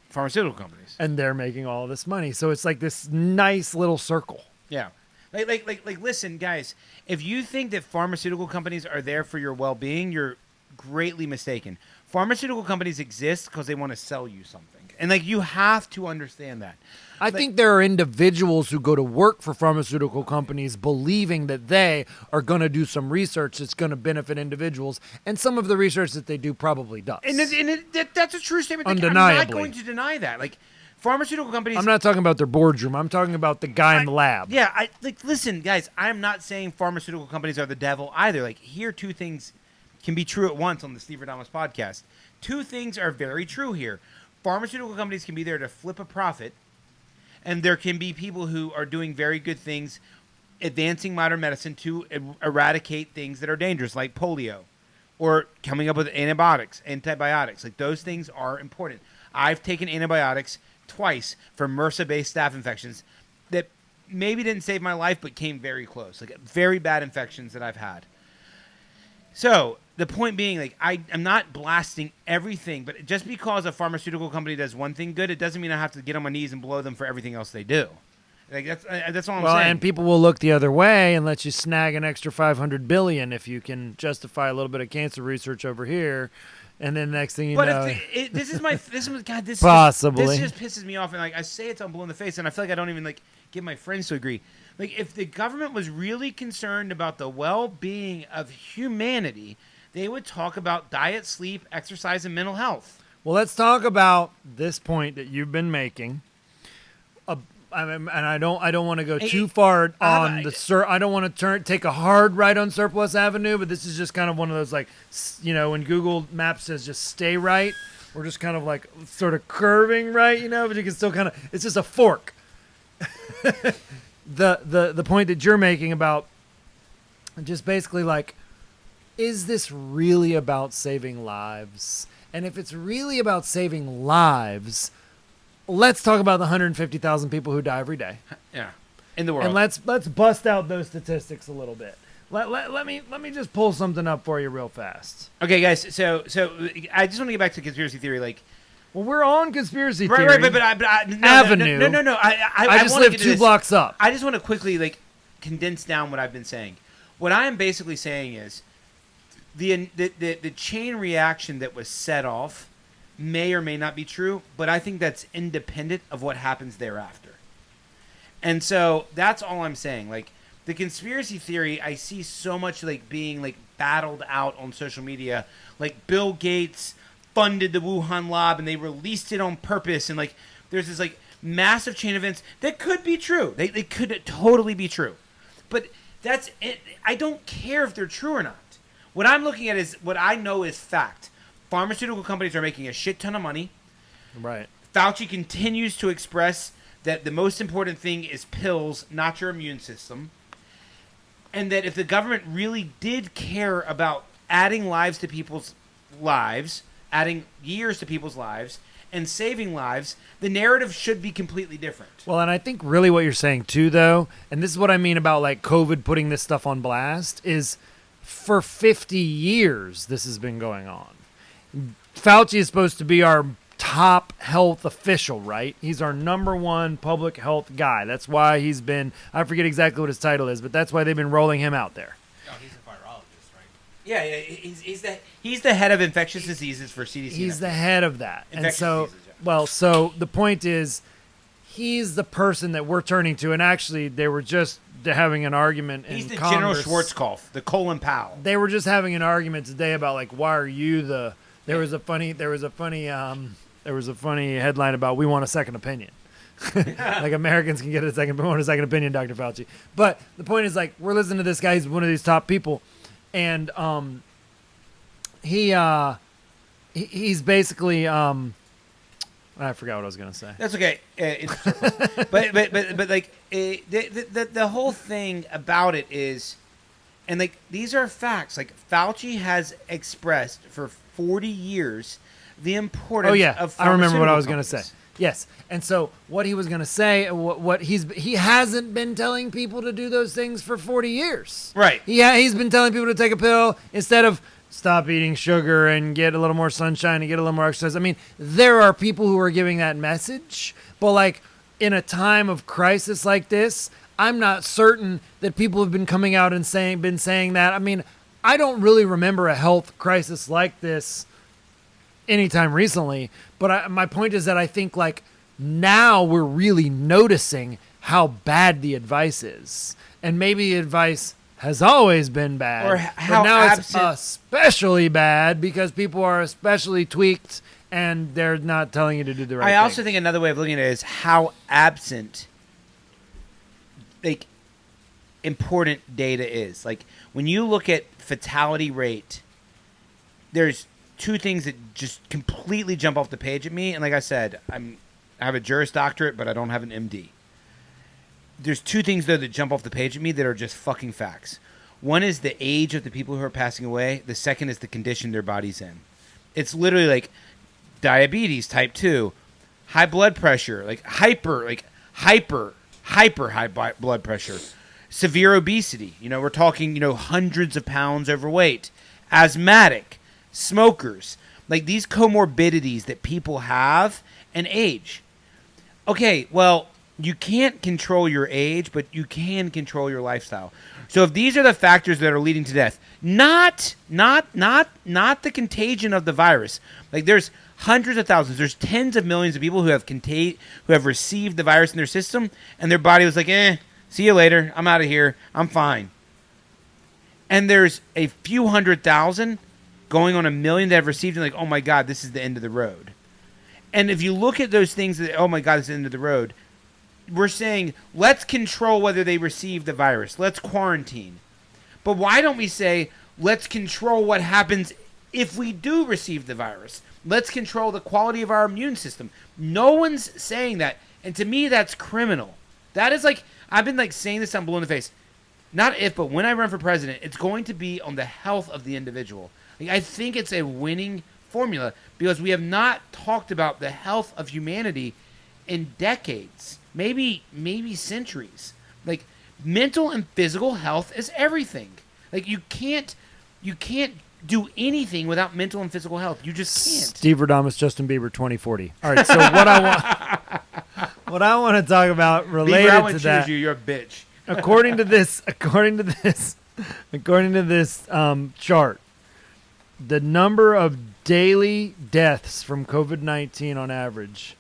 Pharmaceutical companies. And they're making all this money. So it's like this nice little circle. Yeah. Like listen, guys, if you think that pharmaceutical companies are there for your well-being, you're greatly mistaken. Pharmaceutical companies exist because they want to sell you something. And you have to understand that. I think there are individuals who go to work for pharmaceutical companies believing that they are going to do some research that's going to benefit individuals, and some of the research that they do probably does. And that's a true statement. Undeniably. I'm not going to deny that. Pharmaceutical companies... I'm not talking about their boardroom. I'm talking about the guy in the lab. Yeah, listen, guys, I'm not saying pharmaceutical companies are the devil either. Here, two things can be true at once on the Steve Radamas podcast. Two things are very true here. Pharmaceutical companies can be there to flip a profit, and there can be people who are doing very good things, advancing modern medicine to eradicate things that are dangerous, like polio, or coming up with antibiotics. Those things are important. I've taken antibiotics twice for MRSA-based staph infections that maybe didn't save my life, but came very close. Very bad infections that I've had. So the point being, I'm not blasting everything, but just because a pharmaceutical company does one thing good, it doesn't mean I have to get on my knees and blow them for everything else they do. That's all I'm saying. And people will look the other way and let you snag an extra $500 billion if you can justify a little bit of cancer research over here. And then next thing you know, this just pisses me off. And I say it till I'm blue in the face, and I feel like I don't even get my friends to agree. If the government was really concerned about the well-being of humanity, they would talk about diet, sleep, exercise, and mental health. Well, let's talk about this point that you've been making. And I don't want to go too far on I don't want to take a hard right on Surplus Avenue, but this is just kind of one of those when Google Maps says just stay right, we're just kind of sort of curving right, but you can still kind of, it's just a fork. The point that you're making about just basically is this really about saving lives? And if it's really about saving lives, let's talk about the 150,000 people who die every day. Yeah, in the world. And let's bust out those statistics a little bit. Let me just pull something up for you real fast. Okay, guys. So I just want to get back to conspiracy theory. Like, Well, we're on conspiracy theory. right, but no, Avenue. No. I just wanna live get to 2 this. blocks up. I just want to quickly condense down what I've been saying. What I am basically saying is the chain reaction that was set off may or may not be true, but I think that's independent of what happens thereafter. And so that's all I'm saying. Like, the conspiracy theory, I see so much being battled out on social media. Like, Bill Gates funded the Wuhan lab and they released it on purpose, and there's this massive chain of events that could be true. They could totally be true. But that's it. I don't care if they're true or not. What I'm looking at is what I know is fact. Pharmaceutical companies are making a shit ton of money. Right. Fauci continues to express that the most important thing is pills, not your immune system. And that if the government really did care about adding lives to people's lives, adding years to people's lives, and saving lives, the narrative should be completely different. Well, and I think really what you're saying too, though, and this is what I mean about COVID putting this stuff on blast, is for 50 years this has been going on. Fauci is supposed to be our top health official, right? He's our number one public health guy. That's why he's been, I forget exactly what his title is, but that's why they've been rolling him out there. Oh, he's a virologist, right? Yeah, he's the head of infectious diseases for CDC. He's the head of that. And Infectious so, diseases, yeah. well, so the point is, he's the person that we're turning to. And actually, they were just having an argument He's in the Congress. General Schwarzkopf, the Colin Powell. They were just having an argument today about why are you the? There was a funny headline about we want a second opinion. Americans can get a second, we want a second opinion, Dr. Fauci. But the point is we're listening to this guy. He's one of these top people, and he's basically I forgot what I was gonna say. That's okay. but the whole thing about it is, and these are facts. Fauci has expressed for 40 years the importance. Oh yeah, of I remember what I was companies. gonna say. Yes, and so what he was gonna say, what he hasn't been telling people to do those things for 40 years. Right. He's been telling people to take a pill instead of stop eating sugar and get a little more sunshine and get a little more exercise. I mean, there are people who are giving that message, but in a time of crisis like this, I'm not certain that people have been coming out and been saying that. I mean, I don't really remember a health crisis like this anytime recently, but my point is that I think now we're really noticing how bad the advice is, and maybe the advice has always been bad, or how but now absent. it's especially bad because people are especially tweaked and they're not telling you to do the right thing. I also think another way of looking at it is how absent important data is. When you look at fatality rate, there's two things that just completely jump off the page at me. And like I said, I have a Juris Doctorate, but I don't have an MD. There's two things, though, that jump off the page at me that are just fucking facts. One is the age of the people who are passing away. The second is the condition their body's in. It's literally diabetes type 2, high blood pressure, hyper high blood pressure, severe obesity. We're talking, hundreds of pounds overweight, asthmatic, smokers, these comorbidities that people have, and age. Okay, well, you can't control your age, but you can control your lifestyle. So if these are the factors that are leading to death, not the contagion of the virus. There's hundreds of thousands, there's tens of millions of people who have received the virus in their system, and their body was see you later, I'm out of here, I'm fine. And there's a few 100,000 going on 1 million that have received it, oh my God, this is the end of the road. And if you look at those things that, oh my God, this is the end of the road, we're saying, let's control whether they receive the virus. Let's quarantine. But why don't we say, let's control what happens if we do receive the virus? Let's control the quality of our immune system. No one's saying that. And to me, that's criminal. That is I've been saying this, I'm blue in the face. Not if, but when I run for president, it's going to be on the health of the individual. I think it's a winning formula because we have not talked about the health of humanity in decades. Maybe centuries. Mental and physical health is everything. Like you can't do anything without mental and physical health. You just can't. Steve Radamus, Justin Bieber, 2040. All right, so what I want to talk about related Bieber, I to wouldn't that. choose you. You're a bitch. according to this chart, the number of daily deaths from COVID-19 on average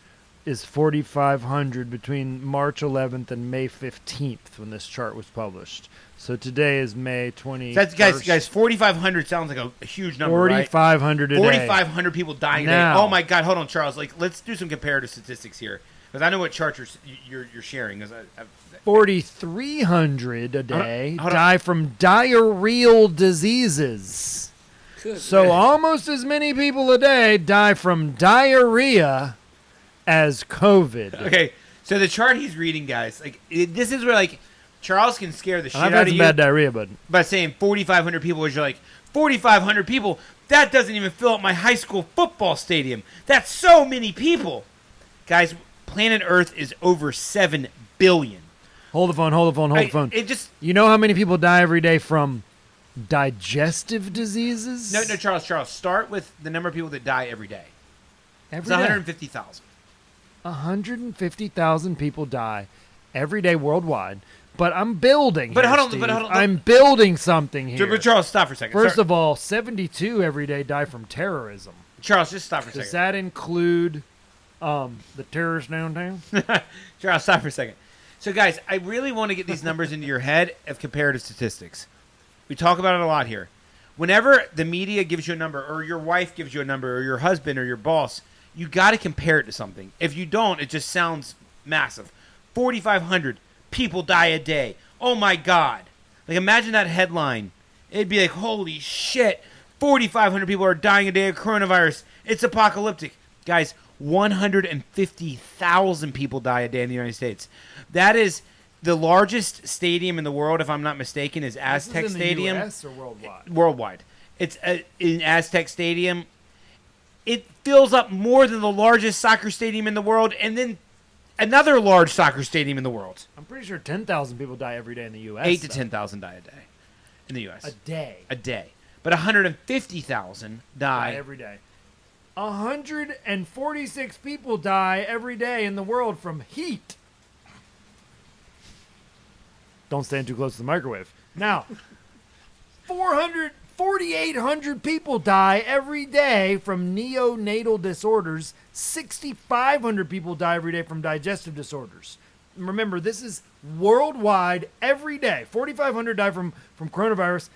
is 4,500 between March 11th and May 15th when this chart was published. So today is May 20th. That's, guys, 4,500 sounds like a huge number, right? 4,500 a day. 4,500 people dying a day. Now. Oh my God! Hold on, Charles. Like, let's do some comparative statistics here, because I know what chart you're sharing. 4,300 a day hold on. die from diarrheal diseases. Good. So almost as many people a day die from diarrhea as COVID. Okay, so the chart he's reading, guys, like this is where like Charles can scare the shit I've out had of some you bad diarrhea, but by saying 4,500 people. Is you're like 4,500 people. That doesn't even fill up my high school football stadium. That's so many people, guys. Planet Earth is over 7 billion. hold the phone. It just You know how many people die every day from digestive diseases? no, Charles. Start with the number of people that die every day. Every It's day. 150,000. 150,000 people die every day worldwide. But I'm building. But here, hold on, Steve. but hold on. I'm building something here. But Charles, stop for a second. First of all, 72 every day die from terrorism. Charles, just stop for a Does second. that include the terrorists downtown? Charles, stop for a second. So, guys, I really want to get these numbers into your head of comparative statistics. We talk about it a lot here. Whenever the media gives you a number, or your wife gives you a number, or your husband or your boss, you got to compare it to something. If you don't, it just sounds massive. 4,500 people die a day. Oh, my God. Like, imagine that headline. It'd be like, holy shit, 4,500 people are dying a day of coronavirus. It's apocalyptic. Guys, 150,000 people die a day in the United States. That is the largest stadium in the world, if I'm not mistaken, is Aztec This is in Stadium. the US or worldwide? Worldwide. It's in Aztec Stadium. It fills up more than the largest soccer stadium in the world, and then another large soccer stadium in the world. I'm pretty sure 10,000 people die every day in the U.S. 8 to though. 10,000 die a day in the U.S. A day. A day. But 150,000 Die die. every day. 146 people die every day in the world from heat. Don't stand too close to the microwave. Now, 4,800 people die every day from neonatal disorders. 6,500 people die every day from digestive disorders. Remember, this is worldwide every day. 4,500 die from coronavirus.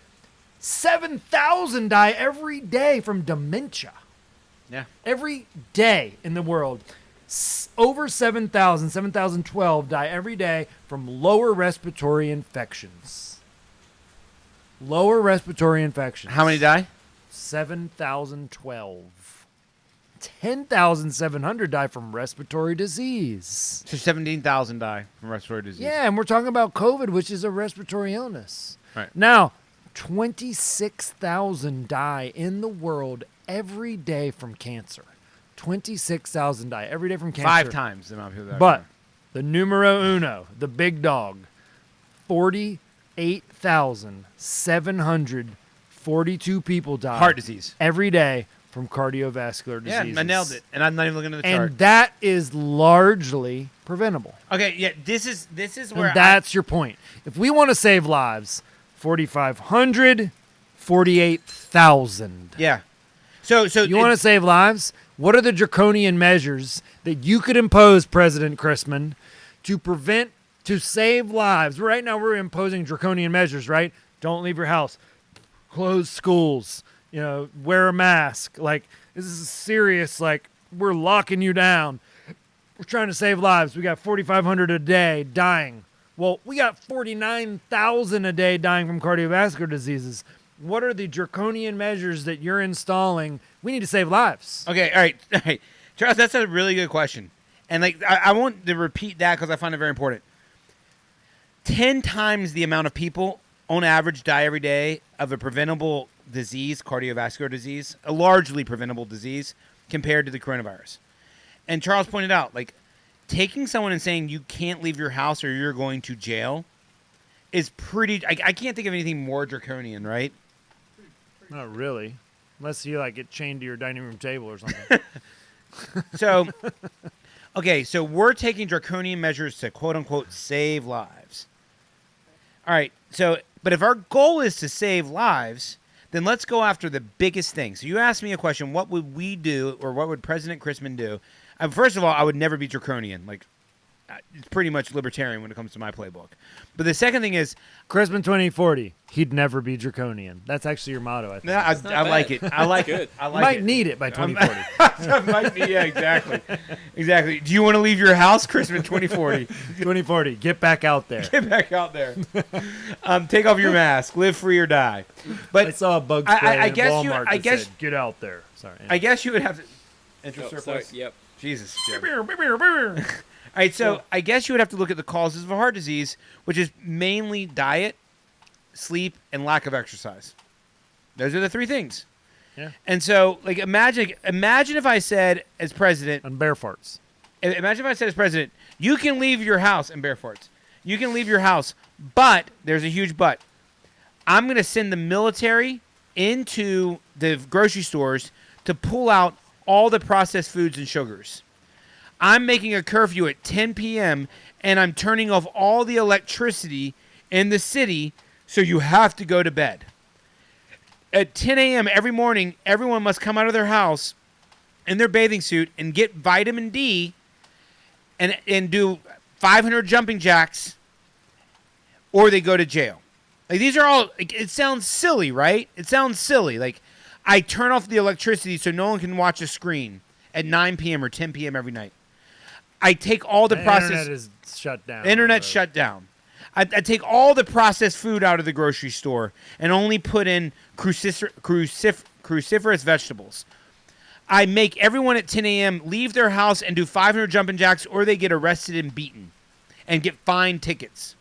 7,000 die every day from dementia. Yeah. Every day in the world, over 7,000, 7,012 die every day from lower respiratory infections. Lower respiratory infections. How many die? 7,012. 10,700 die from respiratory disease. So 17,000 die from respiratory disease. Yeah, and we're talking about COVID, which is a respiratory illness. Right. Now, 26,000 die in the world every day from cancer. 26,000 die every day from cancer. 5 times the amount of people that But the numero uno, the big dog, 48,742 people die heart disease. every day from cardiovascular Yeah, diseases. I nailed it. And I'm not even looking at the chart. And that is largely preventable. Okay, yeah, this is where And that's your point. If we want to save lives, 4,500, 48,000. yeah. So You want to save lives? What are the draconian measures that you could impose, President Christman, to save lives? Right now we're imposing draconian measures, right? Don't leave your house. Close schools. Wear a mask. Like, this is serious. Like, we're locking you down. We're trying to save lives. We got 4,500 a day dying. Well, we got 49,000 a day dying from cardiovascular diseases. What are the draconian measures that you're installing? We need to save lives. Okay, all right. Charles, that's a really good question. And like I want to repeat that because I find it very important. 10 times the amount of people on average die every day of a preventable disease, cardiovascular disease, a largely preventable disease, compared to the coronavirus. And Charles pointed out, like, taking someone and saying you can't leave your house or you're going to jail is pretty. I can't think of anything more draconian, right? Not really, unless you like get chained to your dining room table or something. So, okay, so we're taking draconian measures to quote unquote save lives. All right, so but if our goal is to save lives, then let's go after the biggest thing. So you asked me a question: what would we do, or what would President Christman do? First of all, I would never be draconian. Like, it's pretty much libertarian when it comes to my playbook. But the second thing is, Christman 2040. He'd never be draconian. That's actually your motto, I think. I like it. I like Good. it. I You like might it. need it by 2040. Yeah, exactly. Exactly. Do you want to leave your house, Christmas 2040? 2040. Get back out there. Get back out there. Take off your mask. Live free or die. But I saw a bug I- spray I at guess you- Walmart I that guess- said, "Get out there." Sorry. I guess you would have to enter Oh, surplus. sorry. Yep. Jesus. Jim. All right, so I guess you would have to look at the causes of heart disease, which is mainly diet, sleep, and lack of exercise. Those are the three things. Yeah. And so, like, imagine if I said, as president, And bear farts. imagine if I said as president, you can leave your house, and bear farts, you can leave your house, but there's a huge but. I'm going to send the military into the grocery stores to pull out all the processed foods and sugars. I'm making a curfew at 10 p.m. and I'm turning off all the electricity in the city, so you have to go to bed. At 10 a.m. every morning, everyone must come out of their house in their bathing suit and get vitamin D and do 500 jumping jacks, or they go to jail. Like, these are all, like, it sounds silly, right? It sounds silly. Like, I turn off the electricity so no one can watch a screen at 9 p.m. or 10 p.m. every night. I take all the processed... Internet is shut down. Internet shut down. I take all the processed food out of the grocery store and only put in cruciferous vegetables. I make everyone at 10 a.m. leave their house and do 500 jumping jacks, or they get arrested and beaten and get fine tickets.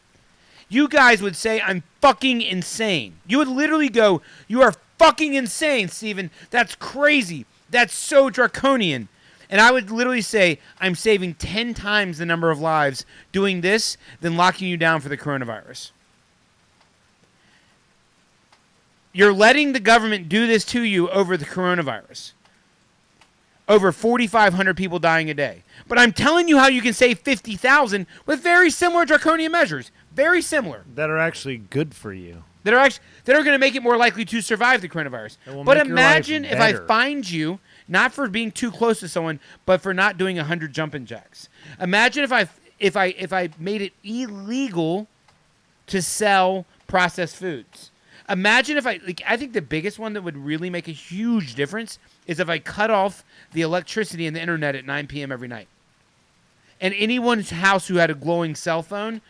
You guys would say I'm fucking insane. You would literally go, "You are fucking insane, Steven. That's crazy. That's so draconian." And I would literally say, I'm saving 10 times the number of lives doing this than locking you down for the coronavirus. You're letting the government do this to you over the coronavirus. Over 4,500 people dying a day. But I'm telling you how you can save 50,000 with very similar draconian measures. Very similar. That are actually good for you. That are going to make it more likely to survive the coronavirus. It will But make your imagine life if I better. find you, not for being too close to someone, but for not doing 100 jumping jacks. Imagine if I made it illegal to sell processed foods. Imagine if I think the biggest one that would really make a huge difference is if I cut off the electricity and the internet at 9 p.m. every night. And anyone's house who had a glowing cell phone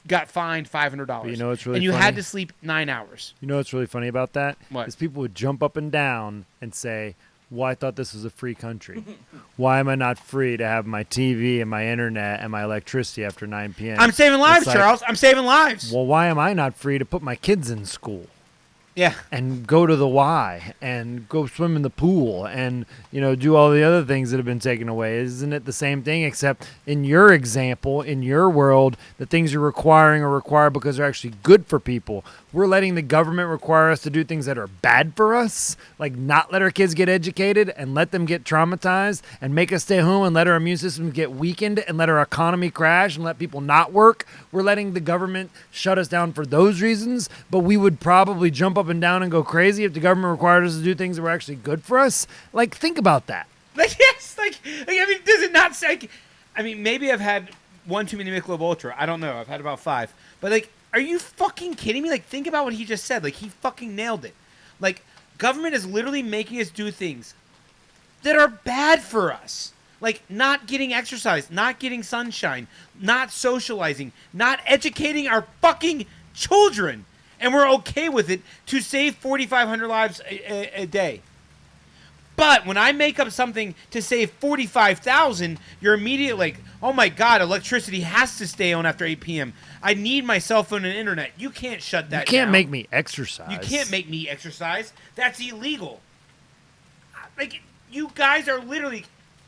got fined $500. But you know what's really and you funny? had to sleep 9 hours. You know what's really funny about that? What? Is people would jump up and down and say, "Well, I thought this was a free country. Why am I not free to have my TV and my internet and my electricity after 9 p.m.?" I'm saving lives, It's like, Charles. I'm saving lives. Well, why am I not free to put my kids in school Yeah. and go to the Y and go swim in the pool and, do all the other things that have been taken away? Isn't it the same thing, except in your example, in your world, the things you're requiring are required because they're actually good for people. We're letting the government require us to do things that are bad for us, like not let our kids get educated and let them get traumatized and make us stay home and let our immune system get weakened and let our economy crash and let people not work. We're letting the government shut us down for those reasons, but we would probably jump up and down and go crazy if the government required us to do things that were actually good for us. Like, think about that. I mean, does it not say? I mean, maybe I've had one too many Michelob Ultra. I don't know. I've had about 5. But, are you fucking kidding me? Think about what he just said. He fucking nailed it. Government is literally making us do things that are bad for us. Not getting exercise, not getting sunshine, not socializing, not educating our fucking children. And we're okay with it to save 4,500 lives a day. But when I make up something to save 45,000, you're immediately like, "Oh my God, electricity has to stay on after 8 p.m. I need my cell phone and internet." You can't shut that down. You can't make me exercise. You can't make me exercise. That's illegal. You guys are literally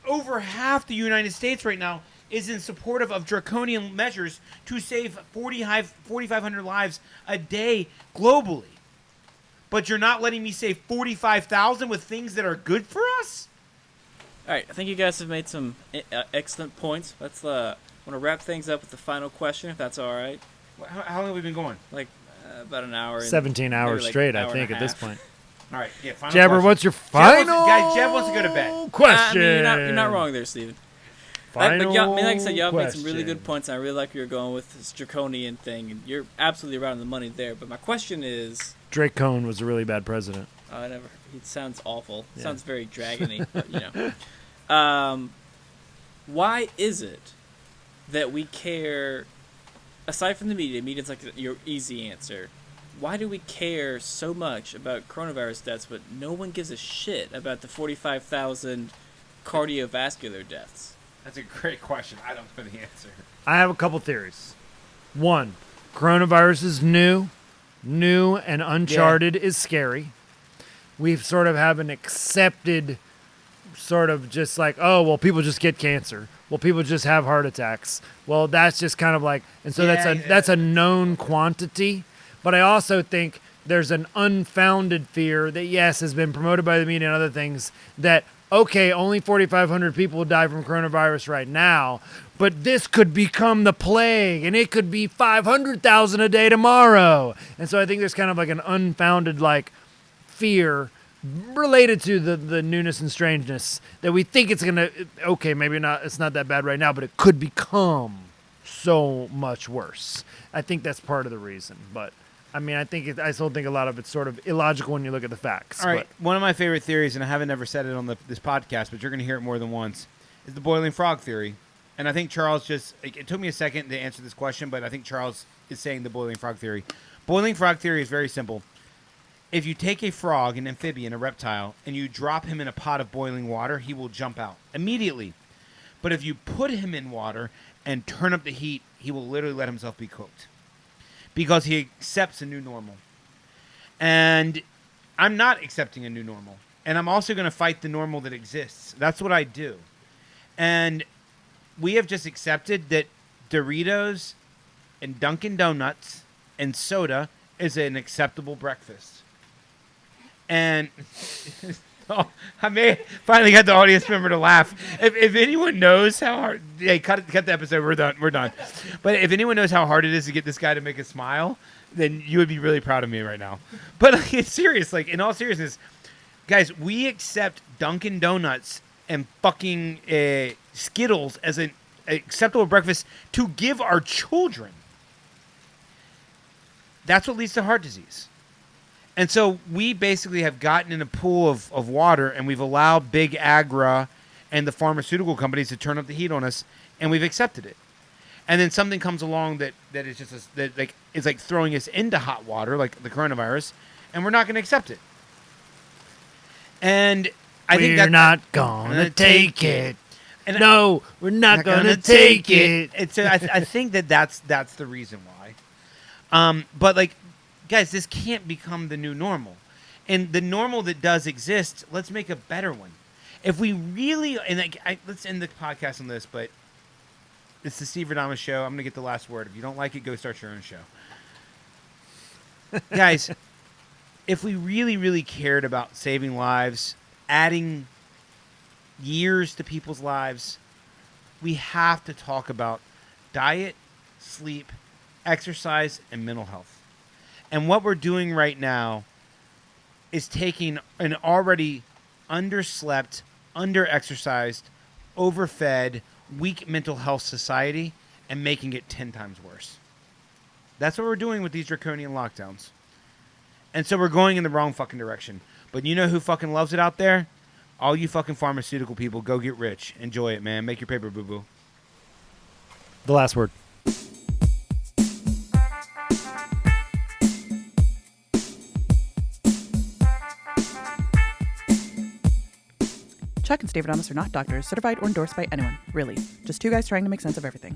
over half the United States right now is in support of draconian measures to save 4,500 lives a day globally. But you're not letting me save 45,000 with things that are good for us? All right, I think you guys have made some excellent points. Let's want to wrap things up with the final question, if that's all right. How long have we been going? Like about an hour. 17 hours like straight, hour I think, and a at this half. point. All right, yeah, final Jabber, question. what's your Jeb final Jeb wants to go to bed. question? I mean, you're not wrong there, Steven. Final Like I said, y'all made some really good question. points, and I really like where you're going with this draconian thing, and you're absolutely right on the money there. But my question is, Drake Cohn was a really bad president. it sounds awful. It Yeah. sounds very dragony, but you know. Why is it that we care, aside from the media's like your easy answer, why do we care so much about coronavirus deaths, but no one gives a shit about the 45,000 cardiovascular deaths? That's a great question. I don't know the answer. I have a couple theories. One, coronavirus is new and uncharted is scary. We sort of have an accepted sort of just like, oh, well, people just get cancer. Well, people just have heart attacks. Well, that's just kind of like, and so that's a known quantity. But I also think there's an unfounded fear that, yes, has been promoted by the media and other things that, okay, only 4,500 people die from coronavirus right now, but this could become the plague, and it could be 500,000 a day tomorrow. And so I think there's kind of like an unfounded like fear related to the newness and strangeness that we think it's gonna, okay, maybe not, it's not that bad right now, but it could become so much worse. I think that's part of the reason, but I mean, I still think a lot of it's sort of illogical when you look at the facts. All right, one of my favorite theories, and I haven't ever said it on this podcast, but you're going to hear it more than once, is the boiling frog theory. And I think Charles it took me a second to answer this question, but I think Charles is saying the boiling frog theory. Boiling frog theory is very simple. If you take a frog, an amphibian, a reptile, and you drop him in a pot of boiling water, he will jump out immediately. But if you put him in water and turn up the heat, he will literally let himself be cooked. Because he accepts a new normal. And I'm not accepting a new normal. And I'm also going to fight the normal that exists. That's what I do. And we have just accepted that Doritos and Dunkin' Donuts and soda is an acceptable breakfast. And I may finally got the audience member to laugh. If anyone knows how hard, hey, cut the episode. We're done. But if anyone knows how hard it is to get this guy to make a smile, then you would be really proud of me right now. But like, it's serious. Like, in all seriousness, guys, we accept Dunkin' Donuts and fucking Skittles as an acceptable breakfast to give our children. That's what leads to heart disease. And so we basically have gotten in a pool of water, and we've allowed big agra and the pharmaceutical companies to turn up the heat on us, and we've accepted it. And then something comes along that is just it's like throwing us into hot water, like the coronavirus, and we're not going to accept it. And I think we're not gonna take it. And No, we're not gonna take it. It's I think that's the reason why. But like, guys, this can't become the new normal. And the normal that does exist, let's make a better one. If we really, and let's end the podcast on this, but it's the Steve Radama show. I'm going to get the last word. If you don't like it, go start your own show. Guys, if we really, really cared about saving lives, adding years to people's lives, we have to talk about diet, sleep, exercise, and mental health. And what we're doing right now is taking an already underslept, under-exercised, overfed, weak mental health society and making it 10 times worse. That's what we're doing with these draconian lockdowns. And so we're going in the wrong fucking direction. But you know who fucking loves it out there? All you fucking pharmaceutical people. Go get rich. Enjoy it, man. Make your paper, boo-boo. The last word. Chuck and Steve Adamus are not doctors, certified or endorsed by anyone, really. Just two guys trying to make sense of everything.